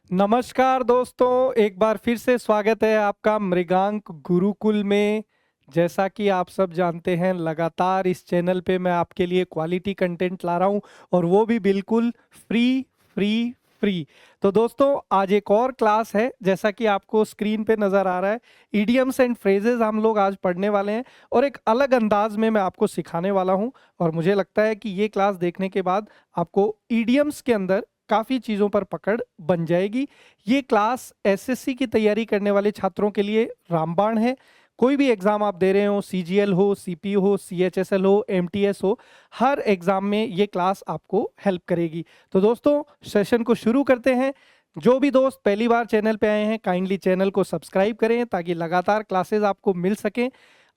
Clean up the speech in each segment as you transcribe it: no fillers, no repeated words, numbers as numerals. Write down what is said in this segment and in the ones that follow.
नमस्कार दोस्तों, एक बार फिर से स्वागत है आपका मृगांक गुरुकुल में। जैसा कि आप सब जानते हैं, लगातार इस चैनल पे मैं आपके लिए क्वालिटी कंटेंट ला रहा हूं और वो भी बिल्कुल फ्री फ्री फ्री। तो दोस्तों, आज एक और क्लास है, जैसा कि आपको स्क्रीन पे नज़र आ रहा है। इडियम्स एंड फ्रेजेस हम लोग आज पढ़ने वाले हैं और एक अलग अंदाज में मैं आपको सिखाने वाला हूं। और मुझे लगता है कि ये क्लास देखने के बाद आपको इडियम्स के अंदर काफ़ी चीज़ों पर पकड़ बन जाएगी। ये क्लास एसएससी की तैयारी करने वाले छात्रों के लिए रामबाण है। कोई भी एग्ज़ाम आप दे रहे हो, सीजीएल हो, सीपीयू हो, सीएचएसएल हो, एमटीएस हो, हर एग्ज़ाम में ये क्लास आपको हेल्प करेगी। तो दोस्तों, सेशन को शुरू करते हैं। जो भी दोस्त पहली बार चैनल पे आए हैं, काइंडली चैनल को सब्सक्राइब करें ताकि लगातार क्लासेस आपको मिल सकें।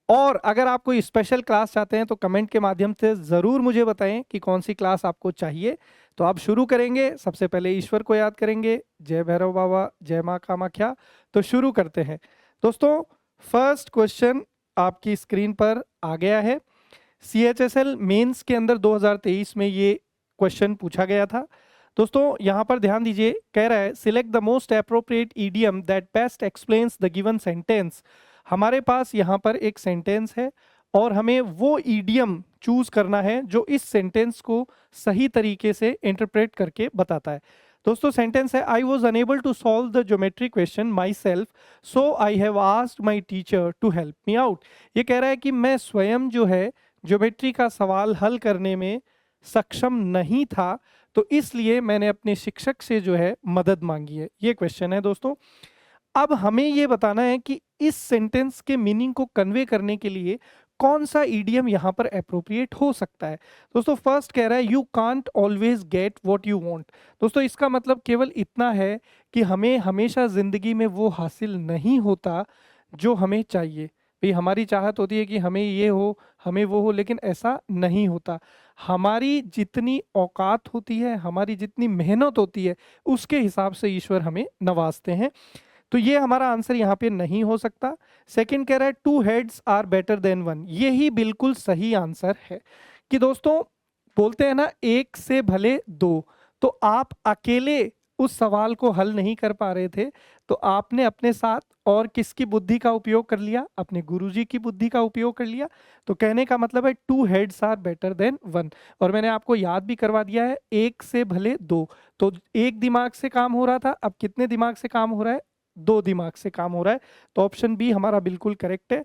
और अगर आप कोई स्पेशल क्लास चाहते हैं तो कमेंट के माध्यम से ज़रूर मुझे बताएं कि कौन सी क्लास आपको चाहिए। तो आप शुरू करेंगे। सबसे पहले ईश्वर को याद करेंगे। जय भैरव बाबा, जय माँ कामाख्या। तो शुरू करते हैं दोस्तों। फर्स्ट क्वेश्चन आपकी स्क्रीन पर आ गया है। सीएचएसएल मेंस के अंदर 2023 में ये क्वेश्चन पूछा गया था। दोस्तों यहाँ पर ध्यान दीजिए, कह रहा है select the most appropriate idiom that best explains the given sentence. हमारे पास यहाँ पर एक सेंटेंस है और हमें वो ईडियम चूज करना है जो इस सेंटेंस को सही तरीके से इंटरप्रेट करके बताता है। दोस्तों सेंटेंस है, I was unable to solve the geometry question myself, so I have asked my teacher to help me out. ये कह रहा है कि मैं स्वयं जो है ज्योमेट्री का सवाल हल करने में सक्षम नहीं था, तो इसलिए मैंने अपने शिक्षक से जो है मदद मांगी है। ये क्वेश्चन है दोस्तों। अब हमें ये बताना है कि इस सेंटेंस के मीनिंग को कन्वे करने के लिए कौन सा ईडियम यहाँ पर अप्रोप्रिएट हो सकता है। दोस्तों फर्स्ट कह रहा है you can't always get what you want. दोस्तों इसका मतलब केवल इतना है कि हमें हमेशा जिंदगी में वो हासिल नहीं होता जो हमें चाहिए। भाई हमारी चाहत होती है कि हमें ये हो, हमें वो हो, लेकिन ऐसा नहीं होता। हमारी जितनी औकात होती है, हमारी जितनी मेहनत होती है, उसके हिसाब से ईश्वर हमें नवाजते हैं। तो ये हमारा आंसर यहाँ पे नहीं हो सकता। सेकंड कह रहा है two heads are better than one. यही बिल्कुल सही आंसर है कि दोस्तों बोलते हैं ना, एक से भले दो। तो आप अकेले उस सवाल को हल नहीं कर पा रहे थे, तो आपने अपने साथ और किसकी बुद्धि का उपयोग कर लिया? अपने गुरुजी की बुद्धि का उपयोग कर लिया। तो कहने का मतलब है two heads are better than one. और मैंने आपको याद भी करवा दिया है, एक से भले दो। तो एक दिमाग से काम हो रहा था, अब कितने दिमाग से काम हो रहा है? दो दिमाग से काम हो रहा है। तो ऑप्शन बी हमारा बिल्कुल करेक्ट है।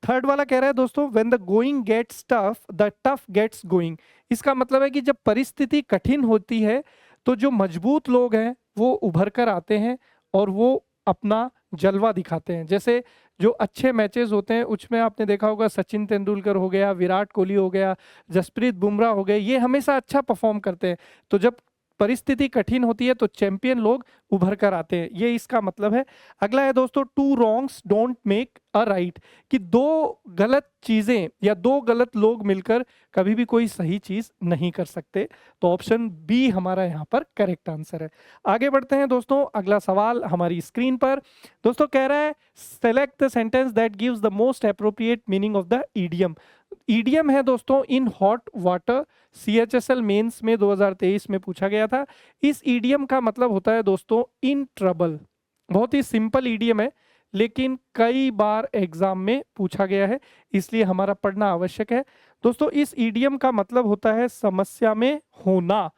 थर्ड वाला कह रहा है दोस्तों when the going gets tough the tough gets going. इसका मतलब है कि जब परिस्थिति कठिन होती है तो जो मजबूत लोग हैं वो उभर कर आते हैं और वो अपना जलवा दिखाते हैं। जैसे जो अच्छे मैचेस होते हैं उसमें आपने देखा होगा, सचिन तेंदुलकर हो गया, विराट कोहली हो गया, जसप्रीत बुमराह हो गए, ये हमेशा अच्छा परफॉर्म करते हैं। तो जब परिस्थिति कठिन होती है तो चैंपियन लोग उभर कर आते हैं, ये इसका मतलब है। अगला है दोस्तों two wrongs don't make a right. कि दो गलत चीजें या दो गलत लोग मिलकर कभी भी कोई सही चीज नहीं कर सकते। तो ऑप्शन बी हमारा यहाँ पर करेक्ट आंसर है। आगे बढ़ते हैं दोस्तों, अगला सवाल हमारी स्क्रीन पर। दोस्तों कह रहा है select the sentence that gives the most appropriate meaning of the idiom. Idiom है दोस्तों in hot water. CHSL mains में 2023 में पूछा गया था। इस ईडियम का मतलब होता है दोस्तों इन ट्रबल। बहुत ही सिंपल ईडियम है, लेकिन कई बार एग्जाम में पूछा गया है, इसलिए हमारा पढ़ना आवश्यक है। दोस्तों इस ईडियम का मतलब होता है समस्या में होना।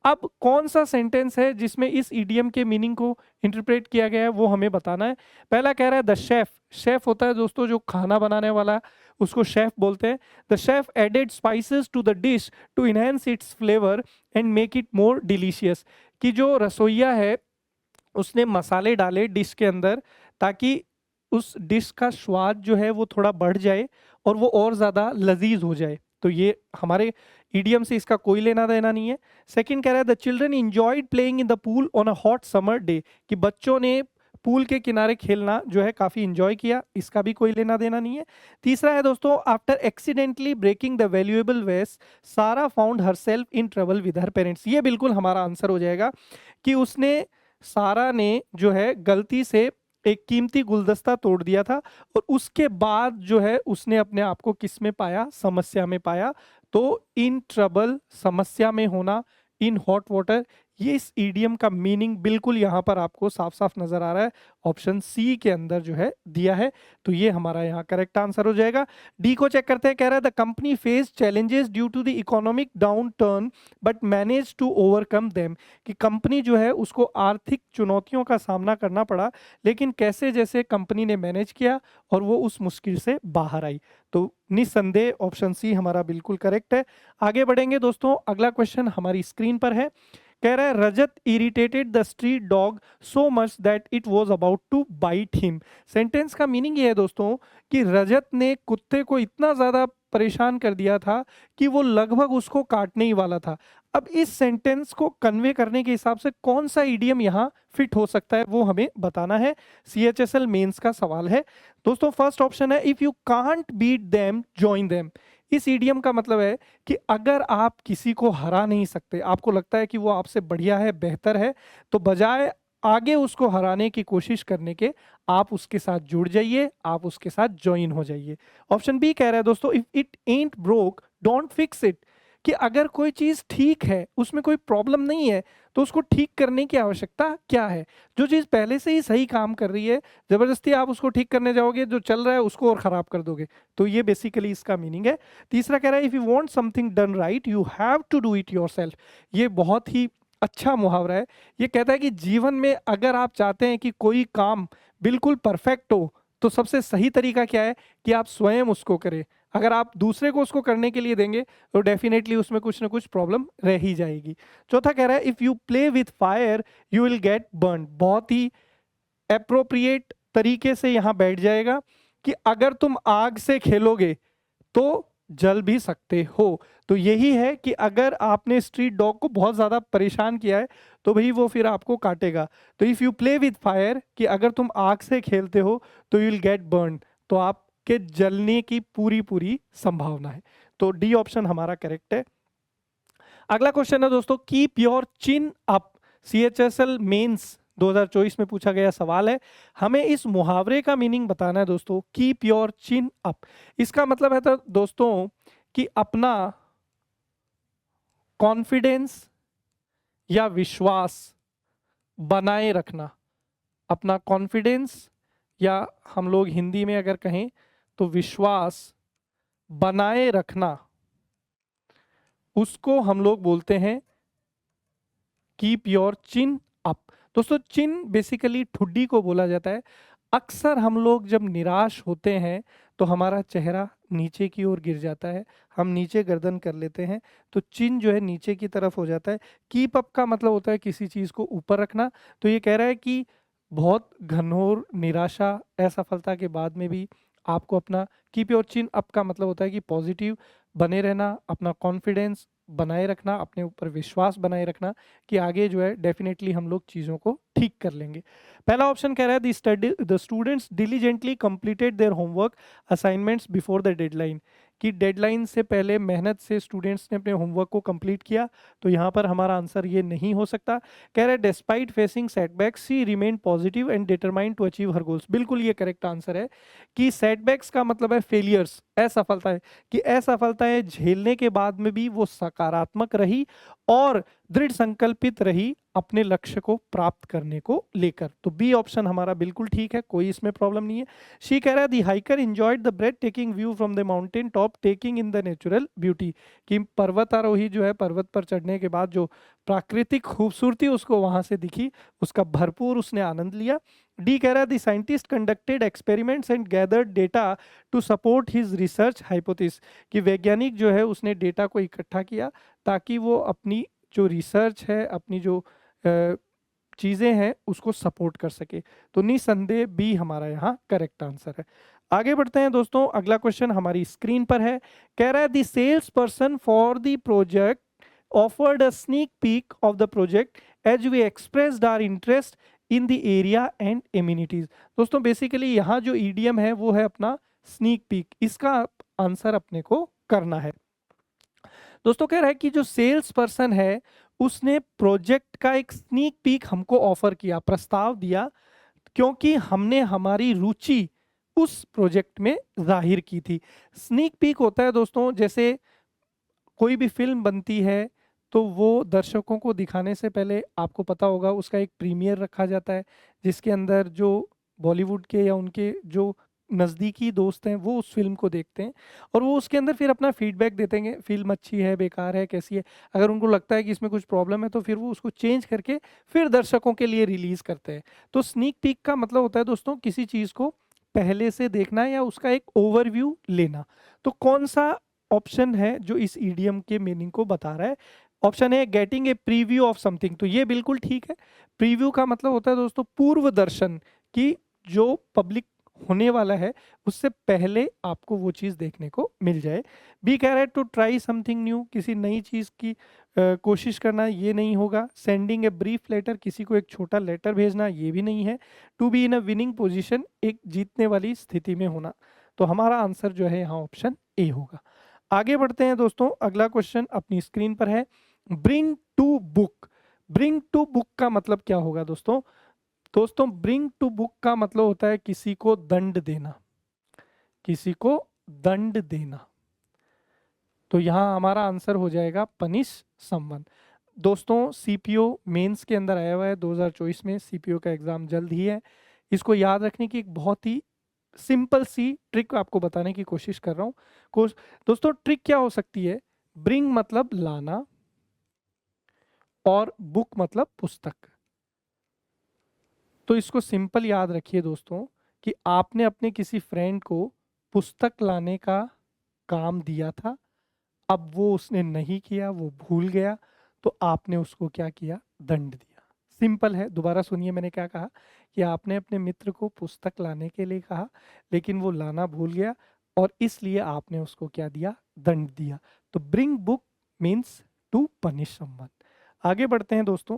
अब कौन सा सेंटेंस है जिसमें इस ईडियम के मीनिंग को इंटरप्रेट किया गया है, वो हमें बताना है। पहला कह रहा है द शेफ। शेफ होता है दोस्तों जो खाना बनाने वाला, उसको शेफ बोलते हैं। The chef added spices to the dish to enhance its flavour and make it more delicious. कि जो रसोइया है उसने मसाले डाले डिश के अंदर ताकि उस डिश का स्वाद जो है वो थोड़ा बढ़ जाए और वो और ज़्यादा लजीज हो जाए। तो ये हमारे ईडियम से इसका कोई लेना देना नहीं है। सेकंड कह रहा है the children enjoyed playing in the pool on a hot summer day. कि बच्चों ने पूल के किनारे खेलना जो है काफ़ी इंजॉय किया, इसका भी कोई लेना देना नहीं है। तीसरा है दोस्तों after accidentally breaking the valuable vase Sara found herself in trouble with her parents. ये बिल्कुल हमारा आंसर हो जाएगा कि उसने, सारा ने जो है गलती से एक कीमती गुलदस्ता तोड़ दिया था और उसके बाद जो है उसने अपने आप को किस में पाया? समस्या में पाया। तो इन ट्रबल, समस्या में होना, इन हॉट वाटर, ये इस ईडियम का मीनिंग बिल्कुल यहाँ पर आपको साफ साफ नजर आ रहा है, ऑप्शन सी के अंदर जो है दिया है। तो ये हमारा यहाँ करेक्ट आंसर हो जाएगा। डी को चेक करते हैं, कह रहा है the company face challenges due to the economic downturn but manage to overcome them, कि कंपनी जो है उसको आर्थिक चुनौतियों का सामना करना पड़ा, लेकिन कैसे जैसे कंपनी ने मैनेज किया और वो उस मुश्किल से बाहर आई। तो निस्संदेह ऑप्शन सी हमारा बिल्कुल करेक्ट है। आगे बढ़ेंगे दोस्तों, अगला क्वेश्चन हमारी स्क्रीन पर है। कह रहा है Rajat irritated the street dog so much that it was about to bite him. Sentence का मीनिंग ये है दोस्तों कि रजत ने कुत्ते को इतना ज्यादा परेशान कर दिया था कि वो लगभग उसको काटने ही वाला था। अब इस सेंटेंस को कन्वे करने के हिसाब से कौन सा इडियम यहाँ फिट हो सकता है वो हमें बताना है। CHSL मेंस का सवाल है दोस्तों। फर्स्ट ऑप्शन है if you can't beat them join them. इस ईडियम का मतलब है कि अगर आप किसी को हरा नहीं सकते, आपको लगता है कि वो आपसे बढ़िया है, बेहतर है, तो बजाय आगे उसको हराने की कोशिश करने के आप उसके साथ जुड़ जाइए, आप उसके साथ ज्वाइन हो जाइए। ऑप्शन बी कह रहा है दोस्तों if it ant broke don't fix it, कि अगर कोई चीज ठीक है, उसमें कोई प्रॉब्लम नहीं है, तो उसको ठीक करने की आवश्यकता क्या है। जो चीज पहले से ही सही काम कर रही है, जबरदस्ती आप उसको ठीक करने जाओगे, जो चल रहा है उसको और खराब कर दोगे। तो ये बेसिकली इसका मीनिंग है। तीसरा कह रहा है if you want something done right you have to do it yourself. ये बहुत ही अच्छा मुहावरा है। ये कहता है कि जीवन में अगर आप चाहते हैं कि कोई काम बिल्कुल परफेक्ट हो, तो सबसे सही तरीका क्या है कि आप स्वयं उसको करें। अगर आप दूसरे को उसको करने के लिए देंगे तो डेफिनेटली उसमें कुछ ना कुछ प्रॉब्लम रह ही जाएगी। चौथा कह रहा है if you play with fire you will get burn. बहुत ही एप्रोप्रिएट तरीके से यहां बैठ जाएगा कि अगर तुम आग से खेलोगे तो जल भी सकते हो। तो यही है कि अगर आपने स्ट्रीट डॉग को बहुत ज्यादा परेशान किया है तो भाई वो फिर आपको काटेगा। तो if you play with fire, कि अगर तुम आग से खेलते हो तो यू विल गेट बर्न, तो आपके जलने की पूरी पूरी संभावना है। तो डी ऑप्शन हमारा करेक्ट है। अगला क्वेश्चन है दोस्तों keep your chin up. CHSL mains 2024 में पूछा गया सवाल है। हमें इस मुहावरे का मीनिंग बताना है दोस्तों, कीप योर चिन अप। इसका मतलब है तो दोस्तों कि अपना कॉन्फिडेंस या विश्वास बनाए रखना। अपना कॉन्फिडेंस, या हम लोग हिंदी में अगर कहें तो विश्वास बनाए रखना, उसको हम लोग बोलते हैं कीप योर चिन अप। दोस्तों चिन बेसिकली ठुड्डी को बोला जाता है। अक्सर हम लोग जब निराश होते हैं तो हमारा चेहरा नीचे की ओर गिर जाता है, हम नीचे गर्दन कर लेते हैं, तो चिन जो है नीचे की तरफ हो जाता है। कीप अप का मतलब होता है किसी चीज को ऊपर रखना। तो ये कह रहा है कि बहुत घनघोर निराशा, असफलता के बाद में भी आपको अपना कीप योर चिन अप का मतलब होता है कि पॉजिटिव बने रहना, अपना कॉन्फिडेंस बनाए रखना, अपने ऊपर विश्वास बनाए रखना कि आगे जो है डेफिनेटली हम लोग चीज़ों को ठीक कर लेंगे। पहला ऑप्शन कह रहा है the students diligently completed their homework assignments before the deadline, कि डेडलाइन से पहले मेहनत से स्टूडेंट्स ने अपने होमवर्क को कंप्लीट किया। तो यहाँ पर हमारा आंसर ये नहीं हो सकता। कह रहा है despite facing setbacks she remain positive and determined to achieve her goals. बिल्कुल ये करेक्ट आंसर है कि सेटबैक्स का मतलब है फेलियर्स, असफलता है, कि असफलताएं झेलने के बाद में भी वो सकारात्मक रही और दृढ़ संकल्पित रही अपने लक्ष्य को प्राप्त करने को लेकर। तो बी ऑप्शन हमारा बिल्कुल ठीक है, कोई इसमें प्रॉब्लम नहीं है। शी कह रहा है the hiker enjoyed the breathtaking view from the mountain top taking in the natural beauty, कि पर्वतारोही जो है पर्वत पर चढ़ने के बाद जो प्राकृतिक खूबसूरती उसको वहां से दिखी, उसका भरपूर उसने आनंद लिया। डी कह रहा है the scientist conducted experiments and gathered data to support his research hypothesis, कि वैज्ञानिक जो है उसने डेटा को इकट्ठा किया ताकि वो अपनी जो रिसर्च है, अपनी जो चीज़ें हैं उसको सपोर्ट कर सके। तो निसंदेह बी हमारा यहाँ करेक्ट आंसर है। आगे बढ़ते हैं दोस्तों, अगला क्वेश्चन हमारी स्क्रीन पर है। कह रहा है the sales person for the project offered a sneak peek of the project as we expressed our interest in the area and amenities. दोस्तों बेसिकली यहाँ जो ईडीएम है वो है अपना स्नीक पीक, इसका आंसर अपने को करना है। दोस्तों कह रहा है कि जो सेल्स पर्सन है उसने प्रोजेक्ट का एक स्नीक पीक हमको ऑफर किया, प्रस्ताव दिया, क्योंकि हमने हमारी रुचि उस प्रोजेक्ट में जाहिर की थी। स्नीक पीक होता है दोस्तों, जैसे कोई भी फिल्म बनती है तो वो दर्शकों को दिखाने से पहले आपको पता होगा उसका एक प्रीमियर रखा जाता है, जिसके अंदर जो बॉलीवुड के या उनके जो नज़दीकी दोस्त हैं वो उस फ़िल्म को देखते हैं और वो उसके अंदर फिर अपना फीडबैक देते हैं, फ़िल्म अच्छी है, बेकार है, कैसी है। अगर उनको लगता है कि इसमें कुछ प्रॉब्लम है तो फिर वो उसको चेंज करके फिर दर्शकों के लिए रिलीज़ करते हैं। तो स्नीक पीक का मतलब होता है दोस्तों किसी चीज़ को पहले से देखना या उसका एक ओवरव्यू लेना। तो कौन-सा ऑप्शन है जो इस इडियम के मीनिंग को बता रहा है? Option A getting a preview of something, तो ये बिल्कुल ठीक है। प्रीव्यू का मतलब होता है दोस्तों पूर्व दर्शन, कि जो पब्लिक होने वाला है उससे पहले आपको वो चीज़ देखने को मिल जाए। बी कह रहा है टू ट्राई समथिंग न्यू, किसी नई चीज़ की कोशिश करना, ये नहीं होगा। सेंडिंग ए ब्रीफ लेटर, किसी को एक छोटा लेटर भेजना, ये भी नहीं है। To be in a winning position, एक जीतने वाली स्थिति में होना। तो हमारा आंसर जो है यहाँ ऑप्शन ए होगा। आगे बढ़ते हैं दोस्तों, अगला क्वेश्चन अपनी स्क्रीन पर है। Bring to book, bring to book का मतलब क्या होगा दोस्तों? दोस्तों ब्रिंग टू बुक का मतलब होता है किसी को दंड देना, किसी को दंड देना। तो यहाँ हमारा आंसर हो जाएगा पनिश समवन। दोस्तों सीपीओ मेंस के अंदर आया हुआ है 2024 में, सीपीओ का एग्जाम जल्द ही है। इसको याद रखने की एक बहुत ही सिंपल सी ट्रिक आपको बताने की कोशिश कर रहा हूँ। दोस्तों ट्रिक क्या हो सकती है? ब्रिंग मतलब लाना और बुक मतलब पुस्तक। तो इसको सिंपल याद रखिए दोस्तों कि आपने अपने किसी फ्रेंड को पुस्तक लाने का काम दिया था, अब वो उसने नहीं किया, वो भूल गया, तो आपने उसको क्या किया? दंड दिया। सिंपल है, दोबारा सुनिए मैंने क्या कहा कि आपने अपने मित्र को पुस्तक लाने के लिए कहा, लेकिन वो लाना भूल गया और इसलिए आपने उसको क्या दिया? दंड दिया। तो bring book means to punish someone. आगे बढ़ते हैं दोस्तों,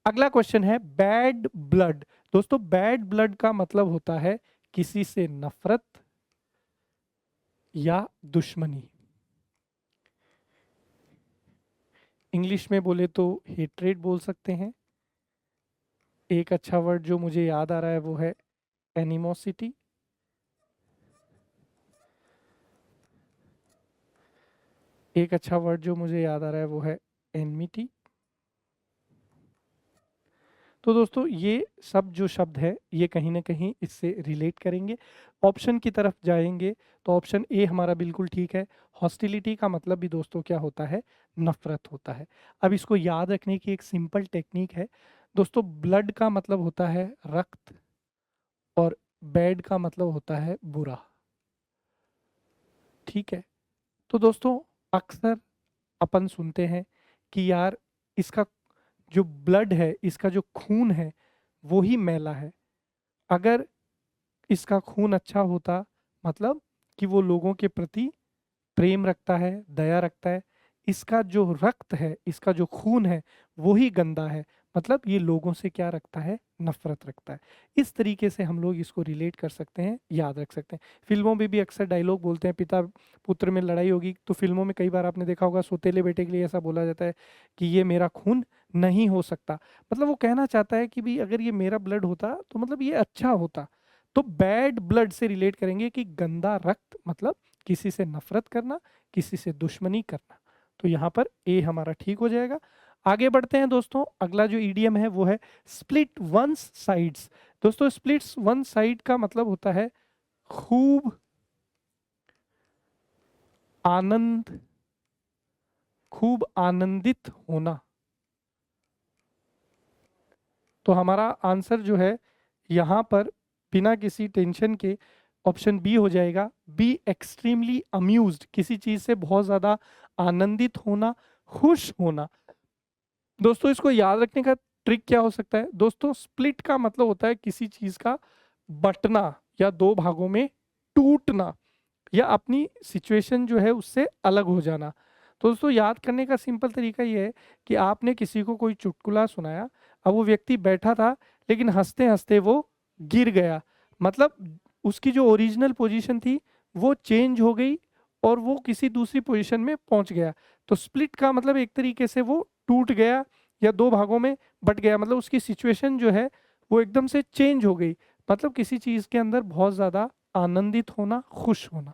अगला क्वेश्चन है बैड ब्लड। दोस्तों बैड ब्लड का मतलब होता है किसी से नफरत या दुश्मनी। इंग्लिश में बोले तो हेट्रेड बोल सकते हैं। एक अच्छा वर्ड जो मुझे याद आ रहा है वो है एनिमोसिटी। एक अच्छा वर्ड जो मुझे याद आ रहा है वो है एनमिटी। तो दोस्तों ये सब जो शब्द है ये कहीं ना कहीं इससे रिलेट करेंगे। ऑप्शन की तरफ जाएंगे तो ऑप्शन ए हमारा बिल्कुल ठीक है। हॉस्टिलिटी का मतलब भी दोस्तों क्या होता है? नफरत होता है। अब इसको याद रखने की एक सिंपल टेक्निक है दोस्तों, ब्लड का मतलब होता है रक्त और बैड का मतलब होता है बुरा। ठीक है, तो दोस्तों अक्सर अपन सुनते हैं कि यार इसका जो ब्लड है, इसका जो खून है वो ही मैला है। अगर इसका खून अच्छा होता मतलब कि वो लोगों के प्रति प्रेम रखता है, दया रखता है। इसका जो रक्त है, इसका जो खून है वो ही गंदा है, मतलब ये लोगों से क्या रखता है? नफरत रखता है। इस तरीके से हम लोग इसको रिलेट कर सकते हैं, याद रख सकते हैं। फिल्मों में भी अक्सर डायलॉग बोलते हैं, पिता पुत्र में लड़ाई होगी तो फिल्मों में कई बार आपने देखा होगा सौतेले बेटे के लिए ऐसा बोला जाता है कि ये मेरा खून नहीं हो सकता। मतलब वो कहना चाहता है कि भी अगर ये मेरा ब्लड होता तो मतलब ये अच्छा होता। तो बैड ब्लड से रिलेट करेंगे कि गंदा रक्त मतलब किसी से नफरत करना, किसी से दुश्मनी करना। तो यहाँ पर ए हमारा ठीक हो जाएगा। आगे बढ़ते हैं दोस्तों, अगला जो ईडियम है वो है स्प्लिट वंस साइड्स। दोस्तों स्प्लिट्स वन साइड का मतलब होता है खूब आनंद, खूब आनंदित होना। तो हमारा आंसर जो है यहाँ पर बिना किसी टेंशन के ऑप्शन बी हो जाएगा। बी एक्सट्रीमली अम्यूज्ड, किसी चीज से बहुत ज्यादा आनंदित होना, खुश होना। दोस्तों इसको याद रखने का ट्रिक क्या हो सकता है? दोस्तों स्प्लिट का मतलब होता है किसी चीज का बंटना या दो भागों में टूटना या अपनी सिचुएशन जो है उससे अलग हो जाना। तो दोस्तों याद करने का सिंपल तरीका ये है कि आपने किसी को कोई चुटकुला सुनाया, अब वो व्यक्ति बैठा था लेकिन हंसते हंसते वो गिर गया, मतलब उसकी जो ओरिजिनल पोजीशन थी वो चेंज हो गई और वो किसी दूसरी पोजीशन में पहुंच गया। तो स्प्लिट का मतलब एक तरीके से वो टूट गया या दो भागों में बट गया, मतलब उसकी सिचुएशन जो है वो एकदम से चेंज हो गई। मतलब किसी चीज के अंदर बहुत ज्यादा आनंदित होना, खुश होना।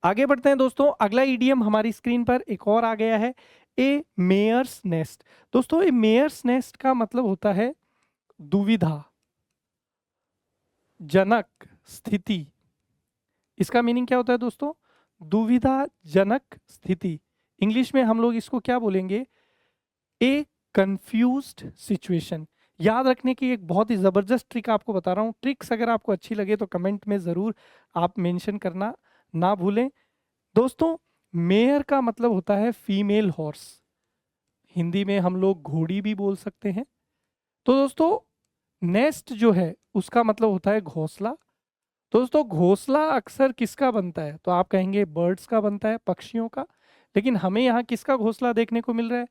आगे बढ़ते हैं दोस्तों, अगला ईडियम हमारी स्क्रीन पर एक और आ गया है, ए मेयर्स नेस्ट। दोस्तों ए मेयर्स नेस्ट का मतलब होता है दुविधा जनक स्थिति। इसका मीनिंग क्या होता है दोस्तों? दुविधाजनक स्थिति। इंग्लिश में हम लोग इसको क्या बोलेंगे? ए कंफ्यूज्ड सिचुएशन। याद रखने की एक बहुत ही जबरदस्त ट्रिक आपको बता रहा हूं। ट्रिक्स अगर आपको अच्छी लगे तो कमेंट में जरूर आप मेंशन करना ना भूलें। दोस्तों मेयर का मतलब होता है फीमेल हॉर्स। हिंदी में हम लोग घोड़ी भी बोल सकते हैं। तो दोस्तों नेस्ट जो है उसका मतलब होता है घोंसला। दोस्तों घोंसला अक्सर किसका बनता है? तो आप कहेंगे बर्ड्स का बनता है, पक्षियों का। लेकिन हमें यहाँ किसका घोंसला देखने को मिल रहा है?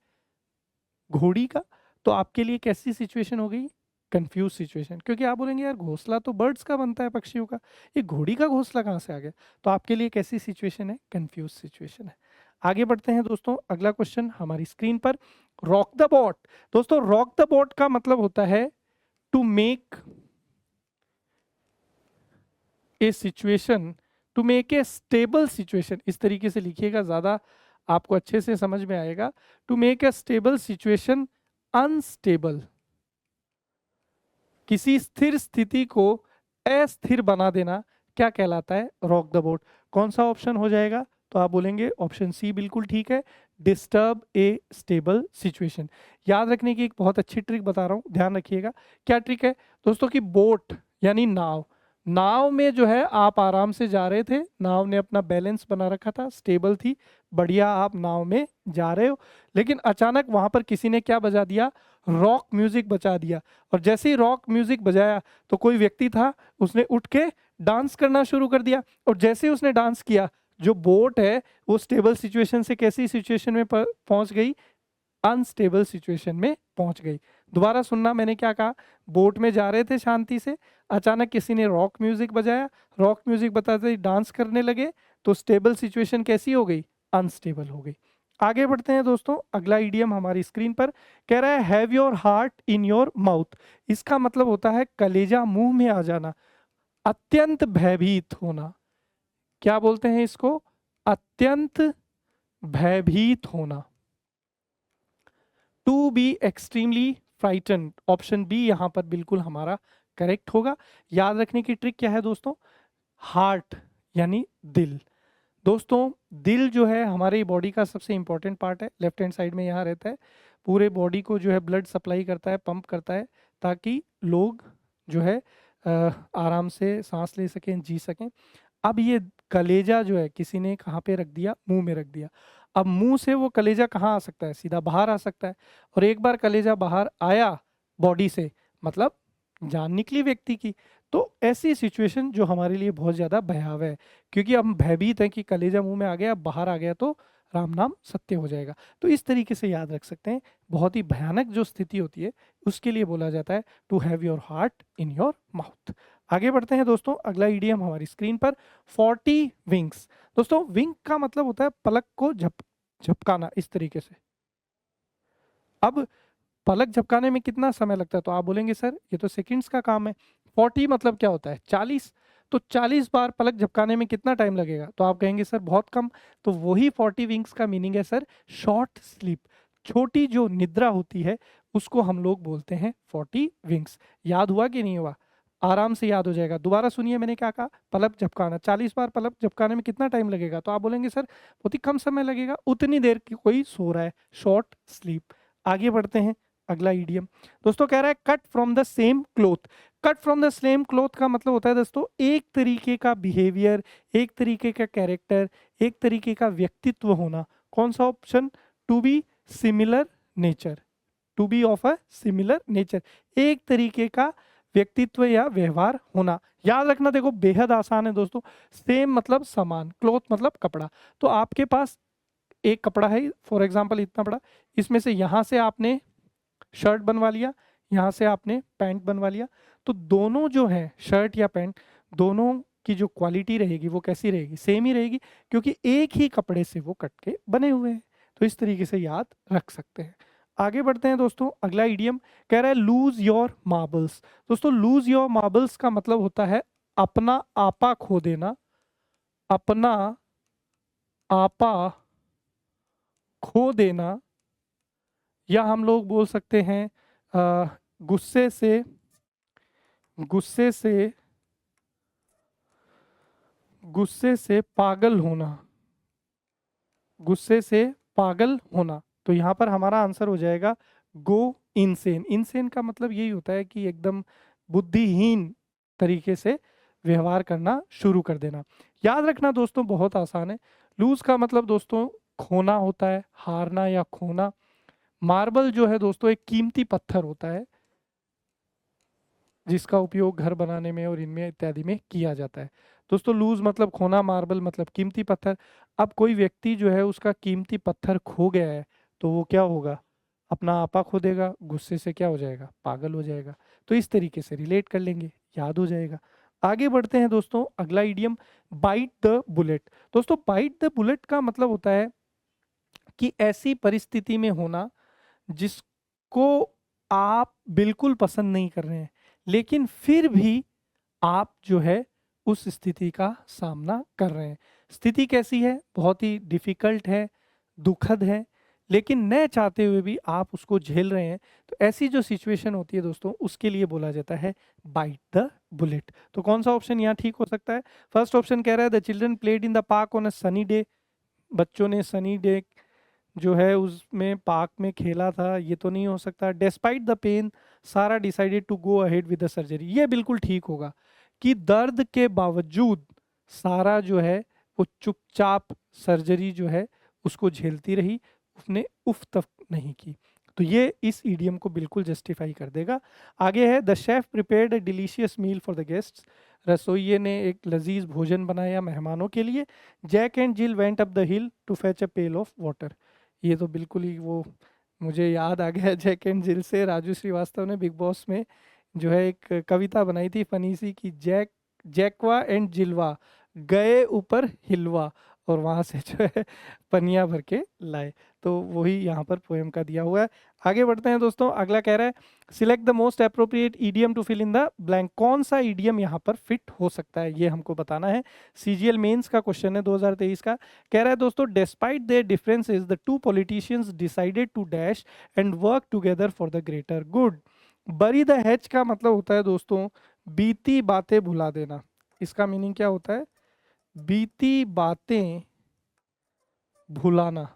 घोड़ी का। तो आपके लिए कैसी सिचुएशन हो गई? Confuse situation. क्योंकि आप बोलेंगे यार घोंसला तो बर्ड्स का बनता है, पक्षियों का, ये घोड़ी का घोंसला कहाँ से आ गया? तो आपके लिए कैसी सिचुएशन है? कंफ्यूज सिचुएशन है। आगे बढ़ते हैं दोस्तों। अगला क्वेश्चन हमारी स्क्रीन पर, रॉक द बोट। दोस्तों रॉक द बोट का मतलब होता है to make a situation, to make a stable situation. इस तरीके से लिखिएगा, ज्यादा आपको अच्छे से समझ में आएगा। To make a stable situation unstable, किसी स्थिर स्थिति को अस्थिर बना देना क्या कहलाता है? Rock the boat. कौन सा ऑप्शन हो जाएगा? तो आप बोलेंगे ऑप्शन सी बिल्कुल ठीक है, डिस्टर्ब ए स्टेबल सिचुएशन। याद रखने की एक बहुत अच्छी ट्रिक बता रहा हूं, ध्यान रखिएगा। क्या ट्रिक है दोस्तों? की बोट यानी नाव, नाव में जो है आप आराम से जा रहे थे, नाव ने अपना बैलेंस बना रखा था, स्टेबल थी, बढ़िया आप नाव में जा रहे हो। लेकिन अचानक वहां पर किसी ने क्या बजा दिया? रॉक म्यूजिक बजा दिया। और जैसे ही रॉक म्यूजिक बजाया तो कोई व्यक्ति था, उसने उठ के डांस करना शुरू कर दिया। और जैसे ही उसने डांस किया, जो बोट है वो स्टेबल सिचुएशन से कैसी सिचुएशन में पहुंच गई? अनस्टेबल सिचुएशन में पहुंच गई। दोबारा सुनना, मैंने क्या कहा? बोट में जा रहे थे शांति से, अचानक किसी ने रॉक म्यूजिक बजाया, रॉक म्यूजिक बताते ही डांस करने लगे, तो स्टेबल सिचुएशन कैसी हो गई? अनस्टेबल हो गई। आगे बढ़ते हैं दोस्तों। अगला इडियम हमारी स्क्रीन पर कह रहा है have your heart in your mouth. इसका मतलब होता है कलेजा मुंह में आ जाना, अत्यंत भयभीत होना। क्या बोलते हैं इसको? अत्यंत भयभीत होना। To be extremely frighten. Option B यहां पर बिल्कुल हमारा करेक्ट होगा। याद रखने की ट्रिक क्या है दोस्तों? हार्ट यानी दिल। दोस्तों दिल जो है हमारी बॉडी का सबसे इंपॉर्टेंट पार्ट है, लेफ्ट हैंड साइड में यहाँ रहता है, पूरे बॉडी को जो है ब्लड सप्लाई करता है, पंप करता है, ताकि लोग जो है आराम से सांस ले सकें, जी सकें। अब ये कलेजा जो है किसी ने कहाँ पे रख दिया? मुंह में रख दिया। अब मुंह से वो कलेजा कहाँ आ सकता है? सीधा बाहर आ सकता है। और एक बार कलेजा बाहर आया बॉडी से, मतलब जान निकली व्यक्ति की। तो ऐसी सिचुएशन जो हमारे लिए बहुत ज़्यादा भयावह है, क्योंकि हम भयभीत हैं कि कलेजा मुंह में आ गया, बाहर आ गया तो राम नाम सत्य हो जाएगा। तो इस तरीके से याद रख सकते हैं। बहुत ही भयानक जो स्थिति होती है उसके लिए बोला जाता है to have your heart in your mouth. आगे बढ़ते हैं दोस्तों। अगला ईडियम हमारी स्क्रीन पर 40 विंग्स। दोस्तों विंग का मतलब होता है पलक को झपकाना, इस तरीके से। अब पलक झपकाने में कितना समय लगता है? तो आप बोलेंगे सर ये तो सेकंड्स का काम है। 40 मतलब क्या होता है? 40। तो 40 बार पलक झपकाने में कितना टाइम लगेगा? तो आप कहेंगे सर बहुत कम। तो वही 40 विंग्स का मीनिंग है सर शॉर्ट स्लीप। छोटी जो निद्रा होती है उसको हम लोग बोलते हैं 40 विंग्स। याद हुआ कि नहीं हुआ? आराम से याद हो जाएगा। दोबारा सुनिए, मैंने क्या कहा? पलक झपकाना, 40 बार पलक झपकाने में कितना टाइम लगेगा? तो आप बोलेंगे सर बहुत ही कम समय लगेगा, उतनी देर की कोई सो रहा है, शॉर्ट स्लीप। आगे बढ़ते हैं। अगला ईडियम दोस्तों कह रहा है cut from the same cloth. Cut from the same cloth का मतलब होता है दोस्तों एक तरीके का बिहेवियर, एक तरीके का कैरेक्टर, एक तरीके का व्यक्तित्व होना। कौन सा option? To be similar nature. To be of a similar nature, एक तरीके का व्यक्तित्व या व्यवहार होना। याद रखना, देखो बेहद आसान है दोस्तों। सेम मतलब समान, क्लोथ मतलब कपड़ा। तो आपके पास एक कपड़ा है फॉर एग्जांपल इतना बड़ा, इसमें से यहाँ से आपने शर्ट बनवा लिया, यहाँ से आपने पैंट बनवा लिया, तो दोनों जो है शर्ट या पैंट, दोनों की जो क्वालिटी रहेगी वो कैसी रहेगी? सेम ही रहेगी, क्योंकि एक ही कपड़े से वो कट के बने हुए हैं। तो इस तरीके से याद रख सकते हैं। आगे बढ़ते हैं दोस्तों। अगला इडियम कह रहा है लूज योर मार्बल्स। दोस्तों लूज योर मार्बल्स का मतलब होता है अपना आपा खो देना, अपना आपा खो देना, या हम लोग बोल सकते हैं गुस्से से गुस्से से गुस्से से पागल होना, गुस्से से पागल होना। तो यहाँ पर हमारा आंसर हो जाएगा गो इनसेन। इनसेन का मतलब यही होता है कि एकदम बुद्धिहीन तरीके से व्यवहार करना शुरू कर देना। याद रखना दोस्तों बहुत आसान है। लूज का मतलब दोस्तों खोना होता है, हारना या खोना। मार्बल जो है दोस्तों एक कीमती पत्थर होता है जिसका उपयोग घर बनाने में और इनमें इत्यादि में किया जाता है। दोस्तों लूज मतलब खोना, मार्बल मतलब कीमती पत्थर। अब कोई व्यक्ति जो है उसका कीमती पत्थर खो गया है तो वो क्या होगा, अपना आपा खो देगा, गुस्से से क्या हो जाएगा, पागल हो जाएगा। तो इस तरीके से रिलेट कर लेंगे, याद हो जाएगा। आगे बढ़ते हैं दोस्तों, अगला इडियम बाइट द बुलेट। दोस्तों बाइट द बुलेट का मतलब होता है कि ऐसी परिस्थिति में होना जिसको आप बिल्कुल पसंद नहीं कर रहे हैं, लेकिन फिर भी आप जो है उस स्थिति का सामना कर रहे हैं। स्थिति कैसी है, बहुत ही डिफिकल्ट है, दुखद है, लेकिन न चाहते हुए भी आप उसको झेल रहे हैं। तो ऐसी जो सिचुएशन होती है दोस्तों उसके लिए बोला जाता है बाइट द बुलेट। तो कौन सा ऑप्शन यहाँ ठीक हो सकता है? फर्स्ट ऑप्शन कह रहा है the children played in the park on a sunny day. बच्चों ने सनी डे जो है उसमें पार्क में खेला था, ये तो नहीं हो सकता। Despite the pain Sara decided to go ahead with the surgery, ये बिल्कुल ठीक होगा कि दर्द के बावजूद सारा जो है वो चुपचाप सर्जरी जो है उसको झेलती रही, उसने उफ तक नहीं की। तो ये इस ईडियम को बिल्कुल जस्टिफाई कर देगा। आगे है the chef prepared a delicious meal for the guests. रसोइये ने एक लजीज भोजन बनाया मेहमानों के लिए। Jack and Jill went up the hill to fetch a pail of water. ये तो बिल्कुल ही वो मुझे याद आ गया जैक एंड जिल से। राजू श्रीवास्तव ने बिग बॉस में जो है एक कविता बनाई थी फनी सी कि जैकवा एंड जिलवा गए ऊपर हिलवा, और वहां से जो है पनिया भर के लाए। तो वही यहाँ पर पोएम का दिया हुआ है। आगे बढ़ते हैं दोस्तों, अगला कह रहा है select the most appropriate idiom to fill in the blank. कौन सा ईडियम यहाँ पर फिट हो सकता है ये हमको बताना है। सीजीएल मेंस का क्वेश्चन है 2023 का। कह रहा है दोस्तों despite their differences the two politicians decided to dash and work together for the greater good. Bury the hatch का मतलब होता है दोस्तों बीती बातें भुला देना। इसका मीनिंग क्या होता है? बीती बातें भुलाना,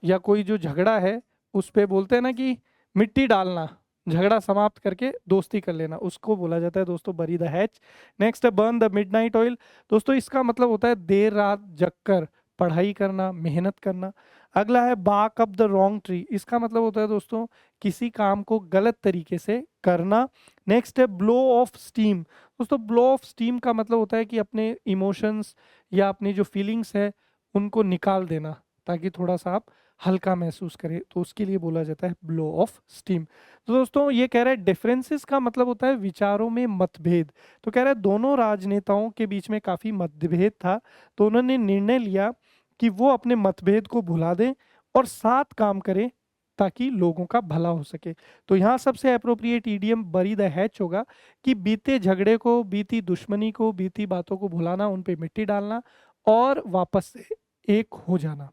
या कोई जो झगड़ा है उस पे बोलते हैं ना कि मिट्टी डालना, झगड़ा समाप्त करके दोस्ती कर लेना, उसको बोला जाता है दोस्तों बरी द हैच। नेक्स्ट है बर्न द मिडनाइट ऑयल। दोस्तों इसका मतलब होता है देर रात जगकर पढ़ाई करना, मेहनत करना। अगला है बाक अप द रॉन्ग ट्री। इसका मतलब होता है दोस्तों किसी काम को गलत तरीके से करना। नेक्स्ट है ब्लो ऑफ स्टीम। दोस्तों ब्लो ऑफ स्टीम का मतलब होता है कि अपने इमोशंस या अपनी जो फीलिंग्स है उनको निकाल देना ताकि थोड़ा सा आप हल्का महसूस करें, तो उसके लिए बोला जाता है ब्लो ऑफ स्टीम। तो दोस्तों ये कह रहा है डिफरेंसेस का मतलब होता है विचारों में मतभेद। तो कह रहा है दोनों राजनेताओं के बीच में काफी मतभेद था, तो उन्होंने निर्णय लिया कि वो अपने मतभेद को भुला दें और साथ काम करें ताकि लोगों का भला हो सके। तो यहाँ सबसे अप्रोप्रिएट ईडियम बरी द हैच होगा कि बीते झगड़े को, बीती दुश्मनी को, बीती बातों को भुलाना, उन पे मिट्टी डालना और वापस से एक हो जाना।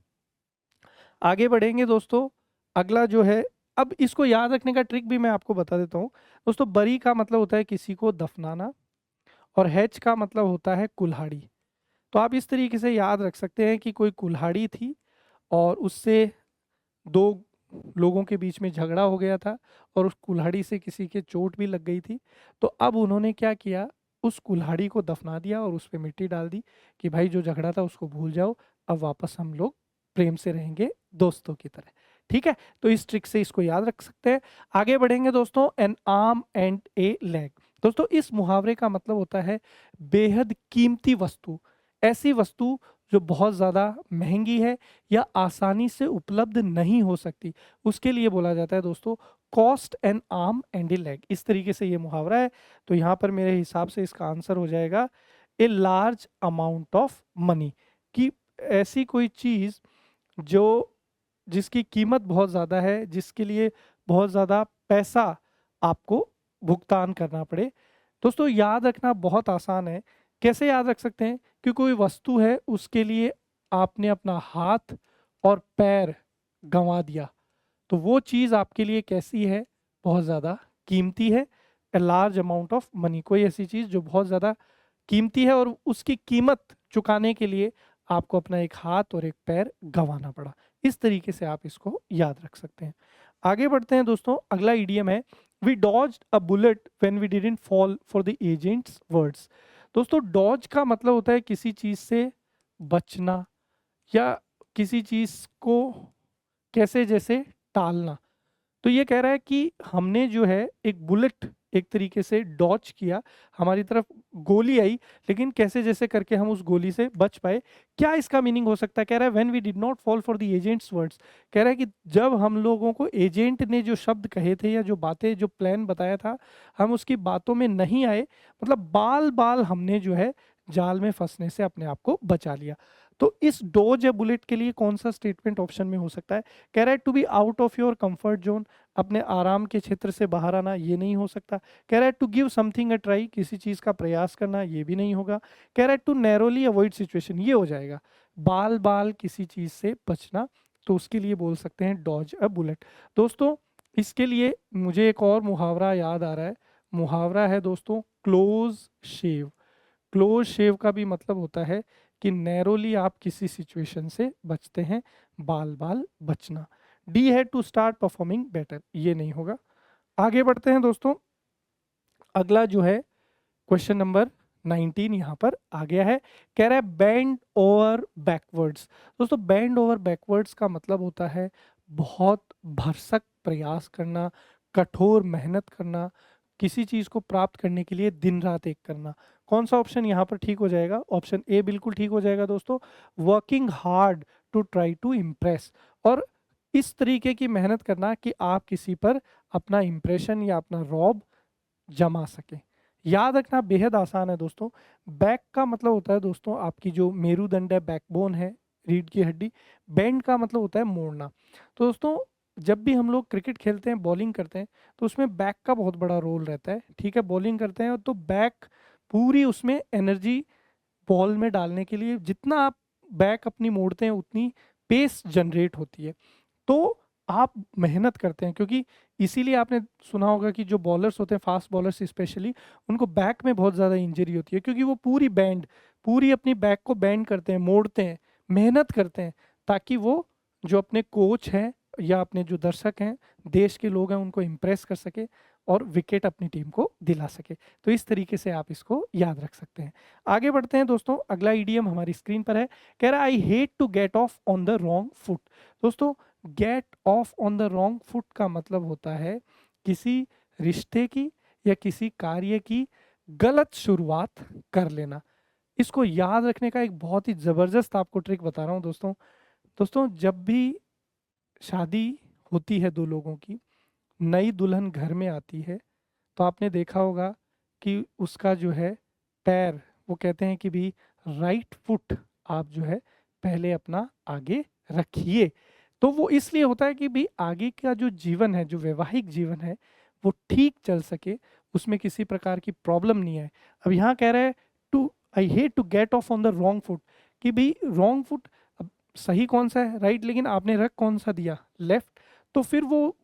आगे बढ़ेंगे दोस्तों, अगला जो है, अब इसको याद रखने का ट्रिक भी मैं आपको बता देता हूँ दोस्तों। बरी का मतलब होता है किसी को दफनाना और हैच का मतलब होता है कुल्हाड़ी। तो आप इस तरीके से याद रख सकते हैं कि कोई कुल्हाड़ी थी और उससे दो लोगों के बीच में झगड़ा हो गया था और उस कुल्हाड़ी से किसी के चोट भी लग गई थी। तो अब उन्होंने क्या किया, उस कुल्हाड़ी को दफना दिया और उस पर मिट्टी डाल दी कि भाई जो झगड़ा था उसको भूल जाओ, अब वापस हम लोग प्रेम से रहेंगे दोस्तों की तरह। ठीक है, तो इस ट्रिक से इसको याद रख सकते हैं। आगे बढ़ेंगे दोस्तों, N arm and A leg. दोस्तों इस मुहावरे का मतलब होता है बेहद कीमती वस्तु, ऐसी वस्तु जो बहुत ज़्यादा महंगी है या आसानी से उपलब्ध नहीं हो सकती, उसके लिए बोला जाता है दोस्तों cost N arm and A leg. इस तरीके से ये मुहावरा है। तो यहाँ पर मेरे हिसाब से इसका आंसर हो जाएगा a large amount of money, कि ऐसी कोई चीज़ जो जिसकी कीमत बहुत ज़्यादा है, जिसके लिए बहुत ज़्यादा पैसा आपको भुगतान करना पड़े। दोस्तों याद रखना बहुत आसान है। कैसे याद रख सकते हैं? कि कोई वस्तु है उसके लिए आपने अपना हाथ और पैर गंवा दिया, तो वो चीज़ आपके लिए कैसी है, बहुत ज़्यादा कीमती है। A large amount of money, कोई ऐसी चीज़ जो बहुत ज़्यादा कीमती है और उसकी कीमत चुकाने के लिए आपको अपना एक हाथ और एक पैर गंवाना पड़ा। इस तरीके से आप इसको याद रख सकते हैं। आगे बढ़ते हैं दोस्तों, अगला इडियम है we dodged a bullet when we didn't fall for the agent's words. दोस्तों डॉज का मतलब होता है किसी चीज़ से बचना या किसी चीज़ को कैसे जैसे टालना। तो ये कह रहा है कि हमने जो है एक बुलेट एक तरीके से डॉच किया, हमारी तरफ गोली आई, लेकिन कैसे जैसे करके हम उस गोली से बच पाए। क्या इसका मीनिंग हो सकता है? कह रहा है when we did not fall for the agent's words. कह रहा है कि जब हम लोगों को एजेंट ने जो शब्द कहे थे या जो बातें जो प्लान बताया था, हम उसकी बातों में नहीं आए, मतलब बाल बाल हमने जो है जाल में फंसने से अपने आप को बचा लिया। तो इस डॉज या बुलेट के लिए कौन सा स्टेटमेंट ऑप्शन में हो सकता है? कह रहा है to be out of your comfort zone, अपने आराम के क्षेत्र से बाहर आना, ये नहीं हो सकता। कह रहा है to give something a try, किसी चीज़ का प्रयास करना, ये भी नहीं होगा। कह रहा है टू नैरोली अवॉइड सिचुएशन, ये हो जाएगा। बाल बाल किसी चीज़ से बचना, तो उसके लिए बोल सकते हैं डॉज अ बुलेट। दोस्तों इसके लिए मुझे एक और मुहावरा याद आ रहा है। मुहावरा है दोस्तों क्लोज शेव। क्लोज शेव का भी मतलब होता है कि नैरोली आप किसी सिचुएशन से बचते हैं, बाल बाल बचना। डी है टू स्टार्ट परफॉर्मिंग बेटर, ये नहीं होगा। आगे बढ़ते हैं दोस्तों, अगला जो है क्वेश्चन नंबर 19 यहाँ पर आ गया है। कह रहा है बेंड ओवर बैकवर्ड्स। दोस्तों बेंड ओवर बैकवर्ड्स का मतलब होता है बहुत भरसक प्रयास करना, कठोर मेहनत करना, किसी चीज को प्राप्त करने के लिए दिन रात एक करना। कौन सा ऑप्शन यहाँ पर ठीक हो जाएगा? ऑप्शन ए बिल्कुल ठीक हो जाएगा दोस्तों, working hard to try to impress. और इस तरीके की मेहनत करना कि आप किसी पर अपना इंप्रेशन या अपना रौब जमा सके। याद रखना बेहद आसान है दोस्तों। बैक का मतलब होता है दोस्तों आपकी जो मेरुदंड है, बैकबोन है, रीढ़ की हड्डी। बेंड का मतलब होता है मोड़ना। तो दोस्तों जब भी हम लोग क्रिकेट खेलते हैं, बॉलिंग करते हैं, तो उसमें बैक का बहुत बड़ा रोल रहता है। ठीक है, बॉलिंग करते हैं तो बैक पूरी उसमें एनर्जी बॉल में डालने के लिए, जितना आप बैक अपनी मोड़ते हैं उतनी पेस जनरेट होती है। तो आप मेहनत करते हैं, क्योंकि इसीलिए आपने सुना होगा कि जो बॉलर्स होते हैं, फास्ट बॉलर्स स्पेशली, उनको बैक में बहुत ज़्यादा इंजरी होती है, क्योंकि वो पूरी अपनी बैक को बैंड करते हैं, मोड़ते हैं, मेहनत करते हैं, ताकि वो जो अपने कोच हैं या अपने जो दर्शक हैं, देश के लोग हैं, उनको इम्प्रेस कर सके और विकेट अपनी टीम को दिला सके। तो इस तरीके से आप इसको याद रख सकते हैं। आगे बढ़ते हैं दोस्तों, अगला ईडीएम हमारी स्क्रीन पर है। कह रहा है I hate to get off on the wrong foot. दोस्तों get off on the wrong foot का मतलब होता है किसी रिश्ते की या किसी कार्य की गलत शुरुआत कर लेना। इसको याद रखने का एक बहुत ही जबरदस्त आपको ट्रिक बता रहा हूँ दोस्तों। दोस्तों जब भी शादी होती है दो लोगों की, नई दुल्हन घर में आती है, तो आपने देखा होगा कि उसका जो है पैर, वो कहते हैं कि भी राइट फुट आप जो है पहले अपना आगे रखिए। तो वो इसलिए होता है कि भी आगे का जो जीवन है, जो वैवाहिक जीवन है, वो ठीक चल सके, उसमें किसी प्रकार की प्रॉब्लम नहीं आए। अब यहाँ कह रहा है to I hate to get off on the wrong foot, कि भी रॉन्ग फुट, अब सही कौन सा है? राइट, लेकिन आपने रख कौन सा दिया? लेफ्ट। तो फिर वो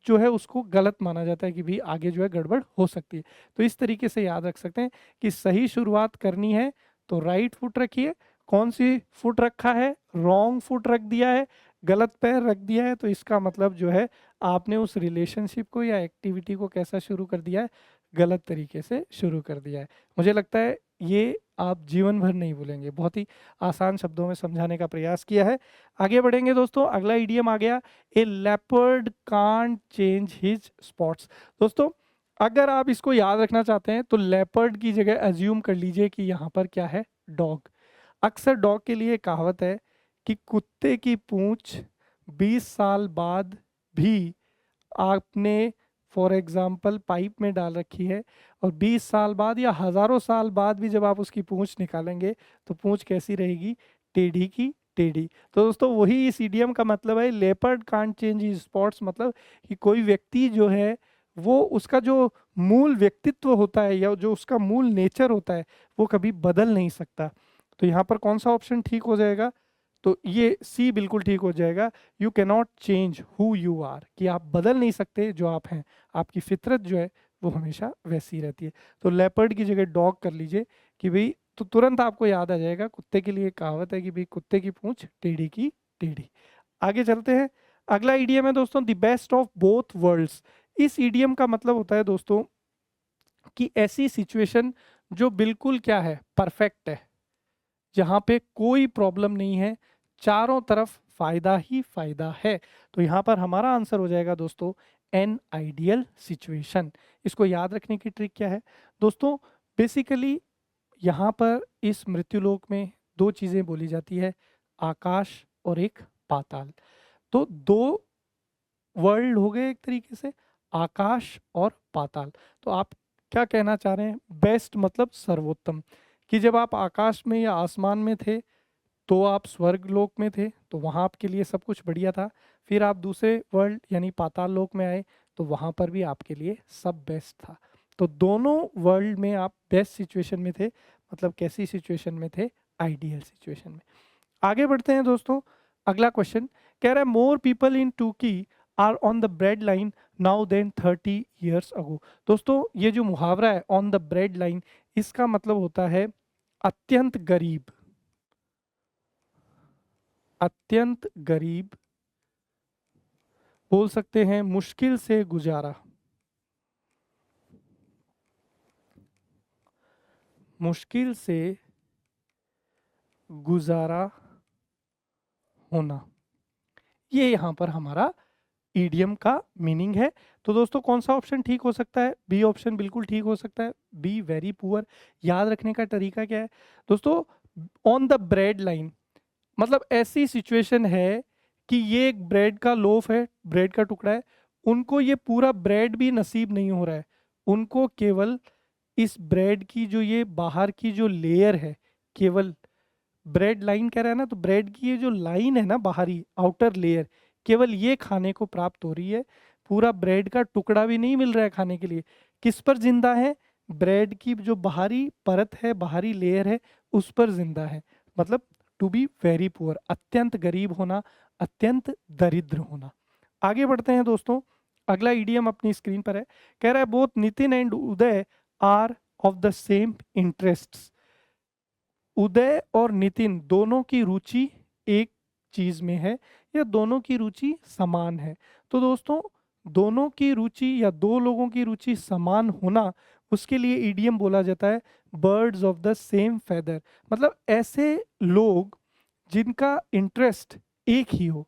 जो है उसको गलत माना जाता है कि भी आगे जो है गड़बड़ हो सकती है। तो इस तरीके से याद रख सकते हैं कि सही शुरुआत करनी है तो राइट फुट रखिए। कौन सी फुट रखा है? रॉन्ग फुट रख दिया है, गलत पैर रख दिया है, तो इसका मतलब जो है आपने उस रिलेशनशिप को या एक्टिविटी को कैसा शुरू कर दिया है? गलत तरीके से शुरू कर दिया है। मुझे लगता है ये आप जीवन भर नहीं भूलेंगे। बहुत ही आसान शब्दों में समझाने का प्रयास किया है। आगे बढ़ेंगे दोस्तों, अगला इडियम आ गया, a leopard can't change his spots. दोस्तों अगर आप इसको याद रखना चाहते हैं तो लेपर्ड की जगह अज्यूम कर लीजिए कि यहाँ पर क्या है? डॉग। अक्सर डॉग के लिए कहावत है कि कुत्ते की पूंछ 20 साल बाद भी आपने फॉर एग्जाम्पल पाइप में डाल रखी है, और 20 साल बाद या हजारों साल बाद भी जब आप उसकी पूंछ निकालेंगे तो पूंछ कैसी रहेगी? टेढ़ी की टेढ़ी। तो दोस्तों वही इस इडियम का मतलब है, leopard can't change his spots, मतलब कि कोई व्यक्ति जो है वो उसका जो मूल व्यक्तित्व होता है या जो उसका मूल नेचर होता है वो कभी बदल नहीं सकता। तो यहाँ पर कौन सा ऑप्शन ठीक हो जाएगा? तो ये सी बिल्कुल ठीक हो जाएगा। You can not change who you are, कि आप बदल नहीं सकते जो आप हैं, आपकी फितरत जो है वो हमेशा वैसी रहती है। तो लेपर्ड की जगह डॉग कर लीजिए कि भाई, तो तुरंत आपको याद आ जाएगा। कुत्ते के लिए कहावत है कि भाई कुत्ते की पूंछ टेढ़ी की टेढ़ी। आगे चलते हैं। अगला ईडियम है दोस्तों, the best of both worlds. इस ईडियम का मतलब होता है दोस्तों कि ऐसी सिचुएशन जो बिल्कुल क्या है, परफेक्ट है, जहां पे कोई प्रॉब्लम नहीं है, चारों तरफ फायदा ही फायदा है। तो यहां पर हमारा आंसर हो जाएगा दोस्तों एन आइडियल सिचुएशन। इसको याद रखने की ट्रिक क्या है दोस्तों, बेसिकली यहाँ पर इस मृत्युलोक में दो चीजें बोली जाती है, आकाश और एक पाताल। तो दो वर्ल्ड हो गए एक तरीके से, आकाश और पाताल। तो आप क्या कहना चाह रहे हैं, बेस्ट मतलब सर्वोत्तम, कि जब आप आकाश में या आसमान में थे तो आप स्वर्ग लोक में थे, तो वहाँ आपके लिए सब कुछ बढ़िया था। फिर आप दूसरे वर्ल्ड यानी पाताल लोक में आए तो वहाँ पर भी आपके लिए सब बेस्ट था। तो दोनों वर्ल्ड में आप बेस्ट सिचुएशन में थे। मतलब कैसी सिचुएशन में थे, आइडियल सिचुएशन में। आगे बढ़ते हैं दोस्तों। अगला क्वेश्चन कह रहा है more people in Turkey are on the bread line now than 30 years ago. दोस्तों ये जो मुहावरा है ऑन द ब्रेड लाइन, इसका मतलब होता है अत्यंत गरीब, अत्यंत गरीब, बोल सकते हैं मुश्किल से गुजारा, मुश्किल से गुजारा होना, ये यहां पर हमारा ईडियम का मीनिंग है। तो दोस्तों कौन सा ऑप्शन ठीक हो सकता है, बी ऑप्शन बिल्कुल ठीक हो सकता है, बी वेरी पुअर। याद रखने का तरीका क्या है दोस्तों, ऑन द ब्रेड लाइन मतलब ऐसी सिचुएशन है कि ये एक ब्रेड का लोफ है, ब्रेड का टुकड़ा है, उनको ये पूरा ब्रेड भी नसीब नहीं हो रहा है, उनको केवल इस ब्रेड की जो ये बाहर की जो लेयर है, केवल ब्रेड लाइन कह रहा है ना, तो ब्रेड की ये जो लाइन है ना बाहरी आउटर लेयर, केवल ये खाने को प्राप्त हो रही है, पूरा ब्रेड का टुकड़ा भी नहीं मिल रहा है खाने के लिए। किस पर जिंदा है, ब्रेड की जो बाहरी परत है, बाहरी लेयर है, उस पर जिंदा है। मतलब टू बी वेरी पुअर, अत्यंत गरीब होना, अत्यंत दरिद्र होना। आगे बढ़ते हैं दोस्तों। अगला ईडियम अपनी स्क्रीन पर है, कह रहा है both Nitin and Uday are of the same interests. Uday और नितिन दोनों की रुचि एक चीज में है, या दोनों की रुचि समान है। तो दोस्तों दोनों की रुचि या दो लोगों की रुचि समान होना, उसके लिए ईडियम बोला जाता है birds of the same feather. मतलब ऐसे लोग जिनका इंटरेस्ट एक ही हो।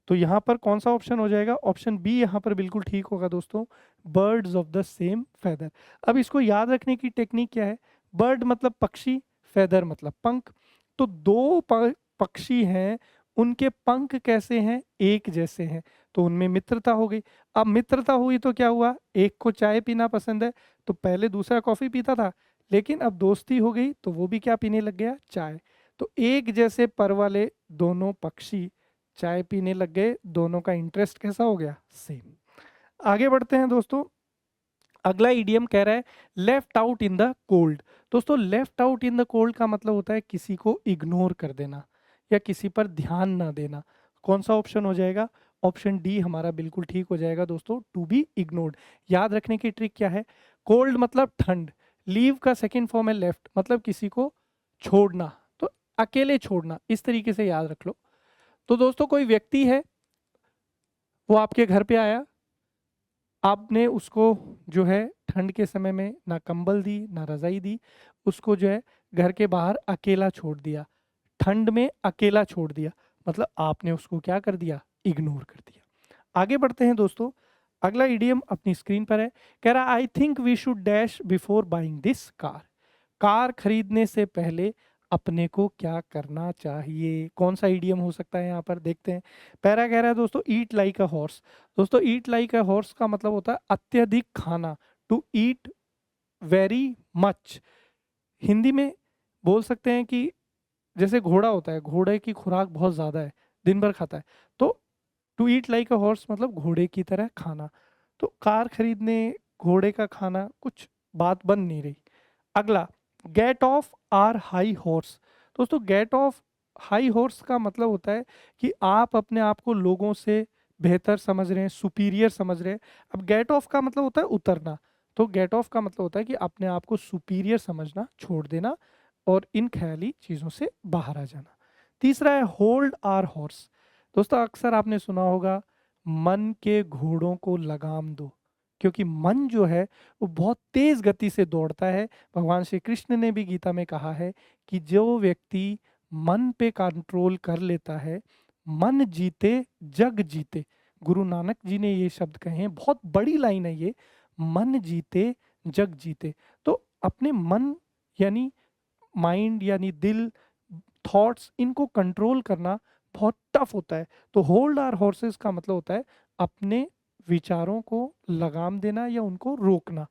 तो यहाँ पर कौन सा ऑप्शन हो जाएगा, ऑप्शन बी यहाँ पर बिल्कुल ठीक होगा दोस्तों, birds of the same feather. अब इसको याद रखने की टेक्निक क्या है, बर्ड मतलब पक्षी, फेदर मतलब पंख। तो दो पक्षी हैं, उनके पंख कैसे हैं, एक जैसे हैं, तो उनमें मित्रता हो गई। अब मित्रता हुई तो क्या हुआ, एक को चाय पीना पसंद है तो पहले दूसरा कॉफी पीता था, लेकिन अब दोस्ती हो गई तो वो भी क्या पीने लग गया, चाय। तो एक जैसे पर वाले दोनों पक्षी चाय पीने लग गए, दोनों का इंटरेस्ट कैसा हो गया, सेम। आगे बढ़ते हैं दोस्तों। अगला इडियम कह रहा है left out in the cold. दोस्तों left out in the cold का मतलब होता है किसी को इग्नोर कर देना या किसी पर ध्यान ना देना। कौन सा ऑप्शन हो जाएगा, ऑप्शन डी हमारा बिल्कुल ठीक हो जाएगा दोस्तों, टू बी इग्नोर्ड। याद रखने की ट्रिक क्या है, कोल्ड मतलब ठंड, लीव का सेकेंड फॉर्म है लेफ्ट, मतलब किसी को छोड़ना, तो अकेले छोड़ना, इस तरीके से याद रख लो। तो दोस्तों कोई व्यक्ति है, वो आपके घर पे आया, आपने उसको जो है ठंड के समय में ना कंबल दी ना रजाई दी, उसको जो है घर के बाहर अकेला छोड़ दिया, ठंड में अकेला छोड़ दिया, मतलब आपने उसको क्या कर दिया, इग्नोर कर दिया। आगे बढ़ते हैं दोस्तों। अगला इडियम अपनी स्क्रीन पर है, कह रहा I think we should dash before buying this car. Car खरीदने से पहले अपने को क्या करना चाहिए। कौन सा इडियम हो सकता है यहाँ पर, देखते हैं। पहला कह रहा है दोस्तों ईट लाइक अ हॉर्स। दोस्तों ईट लाइक अ हॉर्स का मतलब होता है अत्यधिक खाना, to eat very much. Hindi में बोल सकते हैं कि जैसे घोड़ा होता है, घोड़े की खुराक बहुत ज्यादा है, दिन भर खाता है, तो to eat like a horse मतलब घोड़े की तरह खाना। तो कार खरीदने, घोड़े का खाना, कुछ बात बन नहीं रही। अगला get off your high horse. दोस्तों गेट ऑफ हाई हॉर्स का मतलब होता है कि आप अपने आप को लोगों से बेहतर समझ रहे हैं, सुपीरियर समझ रहे हैं। अब गेट ऑफ का मतलब होता है उतरना, तो गेट ऑफ का मतलब होता है कि अपने आप को सुपीरियर समझना छोड़ देना और इन ख्याली चीज़ों से बाहर आ जाना। तीसरा है होल्ड आर हॉर्स। दोस्तों अक्सर आपने सुना होगा, मन के घोड़ों को लगाम दो, क्योंकि मन जो है वो बहुत तेज गति से दौड़ता है। भगवान श्री कृष्ण ने भी गीता में कहा है कि जो व्यक्ति मन पे कंट्रोल कर लेता है, मन जीते जग जीते। गुरु नानक जी ने ये शब्द कहे हैं, बहुत बड़ी लाइन है ये, मन जीते जग जीते। तो अपने मन यानी माइंड यानी दिल, थॉट्स, इनको कंट्रोल करना बहुत टफ होता है। तो होल्ड आर हॉर्सेस का मतलब होता है अपने विचारों को लगाम देना या उनको रोकना।